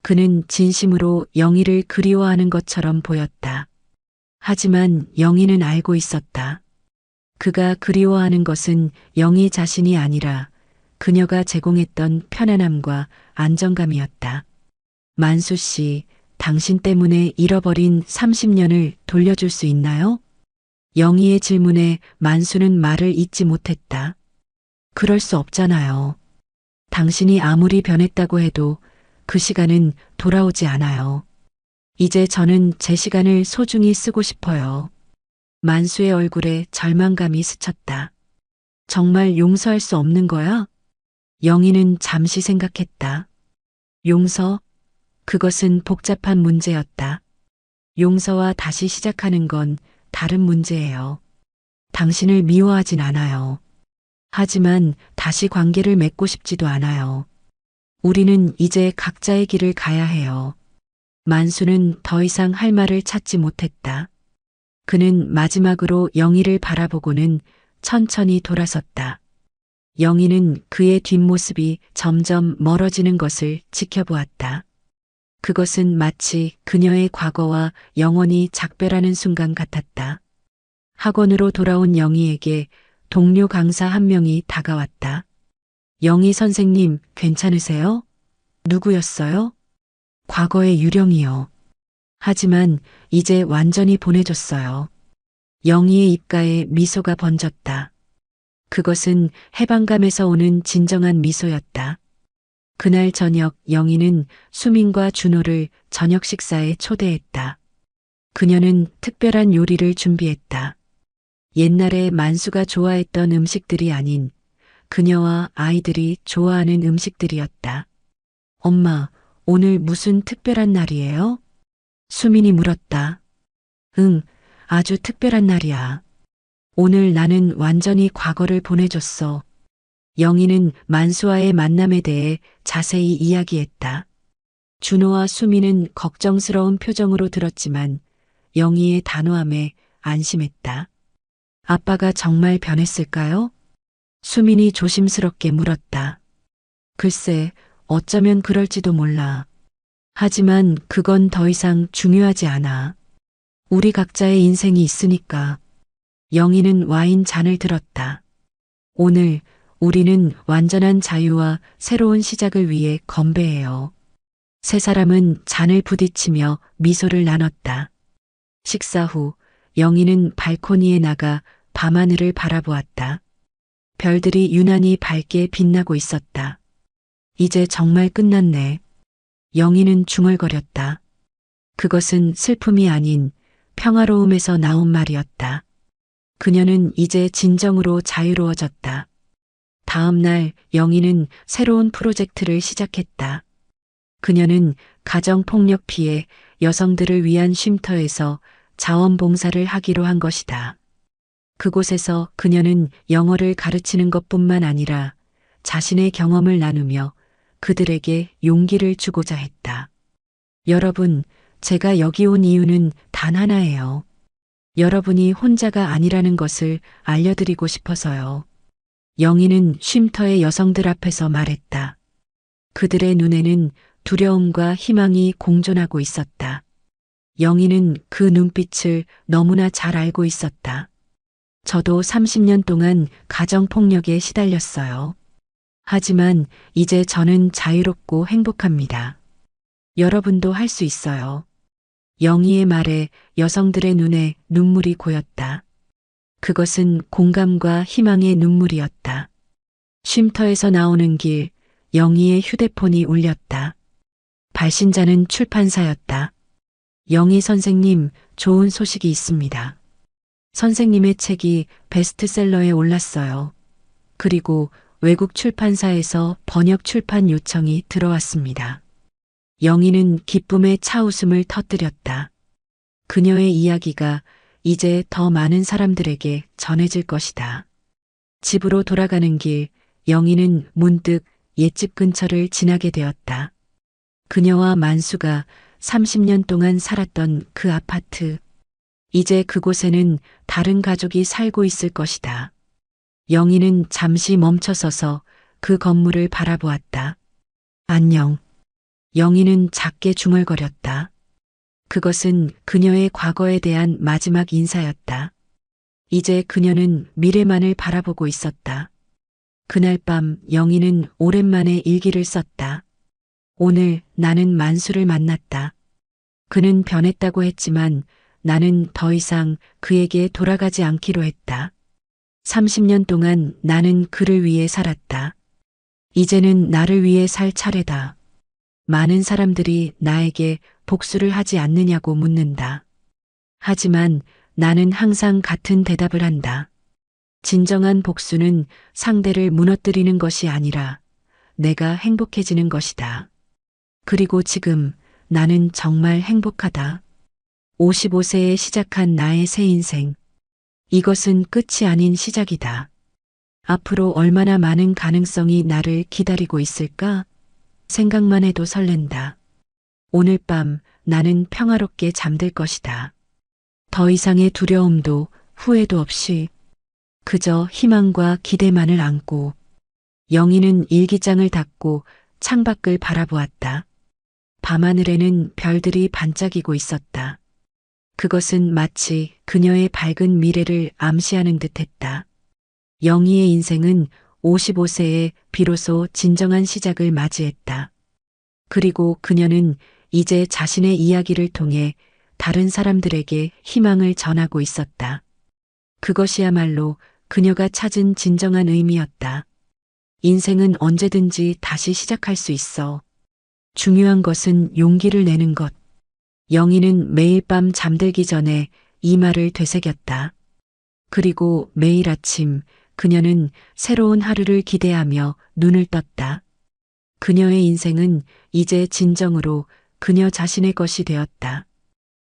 그는 진심으로 영희를 그리워하는 것처럼 보였다. 하지만 영희는 알고 있었다. 그가 그리워하는 것은 영희 자신이 아니라 그녀가 제공했던 편안함과 안정감이었다. 만수 씨, 당신 때문에 잃어버린 30년을 돌려줄 수 있나요? 영희의 질문에 만수는 말을 잇지 못했다. 그럴 수 없잖아요. 당신이 아무리 변했다고 해도 그 시간은 돌아오지 않아요. 이제 저는 제 시간을 소중히 쓰고 싶어요. 만수의 얼굴에 절망감이 스쳤다. 정말 용서할 수 없는 거야? 영희는 잠시 생각했다. 용서? 그것은 복잡한 문제였다. 용서와 다시 시작하는 건 다른 문제예요. 당신을 미워하진 않아요. 하지만 다시 관계를 맺고 싶지도 않아요. 우리는 이제 각자의 길을 가야 해요. 만수는 더 이상 할 말을 찾지 못했다. 그는 마지막으로 영희를 바라보고는 천천히 돌아섰다. 영희는 그의 뒷모습이 점점 멀어지는 것을 지켜보았다. 그것은 마치 그녀의 과거와 영원히 작별하는 순간 같았다. 학원으로 돌아온 영희에게 동료 강사 한 명이 다가왔다. 영희 선생님, 괜찮으세요? 누구였어요? 과거의 유령이요. 하지만 이제 완전히 보내줬어요. 영희의 입가에 미소가 번졌다. 그것은 해방감에서 오는 진정한 미소였다. 그날 저녁 영희는 수민과 준호를 저녁 식사에 초대했다. 그녀는 특별한 요리를 준비했다. 옛날에 만수가 좋아했던 음식들이 아닌 그녀와 아이들이 좋아하는 음식들이었다. 엄마, 오늘 무슨 특별한 날이에요? 수민이 물었다. 응, 아주 특별한 날이야. 오늘 나는 완전히 과거를 보내줬어. 영희는 만수와의 만남에 대해 자세히 이야기했다. 준호와 수민은 걱정스러운 표정으로 들었지만 영희의 단호함에 안심했다. 아빠가 정말 변했을까요? 수민이 조심스럽게 물었다. 글쎄, 어쩌면 그럴지도 몰라. 하지만 그건 더 이상 중요하지 않아. 우리 각자의 인생이 있으니까. 영희는 와인 잔을 들었다. 오늘 우리는 완전한 자유와 새로운 시작을 위해 건배해요. 세 사람은 잔을 부딪히며 미소를 나눴다. 식사 후 영희는 발코니에 나가 밤하늘을 바라보았다. 별들이 유난히 밝게 빛나고 있었다. 이제 정말 끝났네. 영희는 중얼거렸다. 그것은 슬픔이 아닌 평화로움에서 나온 말이었다. 그녀는 이제 진정으로 자유로워졌다. 다음 날 영희는 새로운 프로젝트를 시작했다. 그녀는 가정폭력 피해 여성들을 위한 쉼터에서 자원봉사를 하기로 한 것이다. 그곳에서 그녀는 영어를 가르치는 것뿐만 아니라 자신의 경험을 나누며 그들에게 용기를 주고자 했다. 여러분, 제가 여기 온 이유는 단 하나예요. 여러분이 혼자가 아니라는 것을 알려드리고 싶어서요. 영희는 쉼터의 여성들 앞에서 말했다. 그들의 눈에는 두려움과 희망이 공존하고 있었다. 영희는 그 눈빛을 너무나 잘 알고 있었다. 저도 30년 동안 가정폭력에 시달렸어요. 하지만 이제 저는 자유롭고 행복합니다. 여러분도 할 수 있어요. 영희의 말에 여성들의 눈에 눈물이 고였다. 그것은 공감과 희망의 눈물이었다. 쉼터에서 나오는 길, 영희의 휴대폰이 울렸다. 발신자는 출판사였다. 영희 선생님, 좋은 소식이 있습니다. 선생님의 책이 베스트셀러에 올랐어요. 그리고 외국 출판사에서 번역 출판 요청이 들어왔습니다. 영희는 기쁨의 차웃음을 터뜨렸다. 그녀의 이야기가 이제 더 많은 사람들에게 전해질 것이다. 집으로 돌아가는 길, 영희는 문득 옛집 근처를 지나게 되었다. 그녀와 만수가 30년 동안 살았던 그 아파트. 이제 그곳에는 다른 가족이 살고 있을 것이다. 영희는 잠시 멈춰서서 그 건물을 바라보았다. 안녕. 영희는 작게 중얼거렸다. 그것은 그녀의 과거에 대한 마지막 인사였다. 이제 그녀는 미래만을 바라보고 있었다. 그날 밤 영희는 오랜만에 일기를 썼다. 오늘 나는 만수를 만났다. 그는 변했다고 했지만 나는 더 이상 그에게 돌아가지 않기로 했다. 30년 동안 나는 그를 위해 살았다. 이제는 나를 위해 살 차례다. 많은 사람들이 나에게 복수를 하지 않느냐고 묻는다. 하지만 나는 항상 같은 대답을 한다. 진정한 복수는 상대를 무너뜨리는 것이 아니라 내가 행복해지는 것이다. 그리고 지금 나는 정말 행복하다. 55세에 시작한 나의 새 인생. 이것은 끝이 아닌 시작이다. 앞으로 얼마나 많은 가능성이 나를 기다리고 있을까? 생각만 해도 설렌다. 오늘 밤 나는 평화롭게 잠들 것이다. 더 이상의 두려움도 후회도 없이 그저 희망과 기대만을 안고. 영희는 일기장을 닫고 창밖을 바라보았다. 밤하늘에는 별들이 반짝이고 있었다. 그것은 마치 그녀의 밝은 미래를 암시하는 듯했다. 영희의 인생은 55세에 비로소 진정한 시작을 맞이했다. 그리고 그녀는 이제 자신의 이야기를 통해 다른 사람들에게 희망을 전하고 있었다. 그것이야말로 그녀가 찾은 진정한 의미였다. 인생은 언제든지 다시 시작할 수 있어. 중요한 것은 용기를 내는 것. 영희는 매일 밤 잠들기 전에 이 말을 되새겼다. 그리고 매일 아침 그녀는 새로운 하루를 기대하며 눈을 떴다. 그녀의 인생은 이제 진정으로 그녀 자신의 것이 되었다.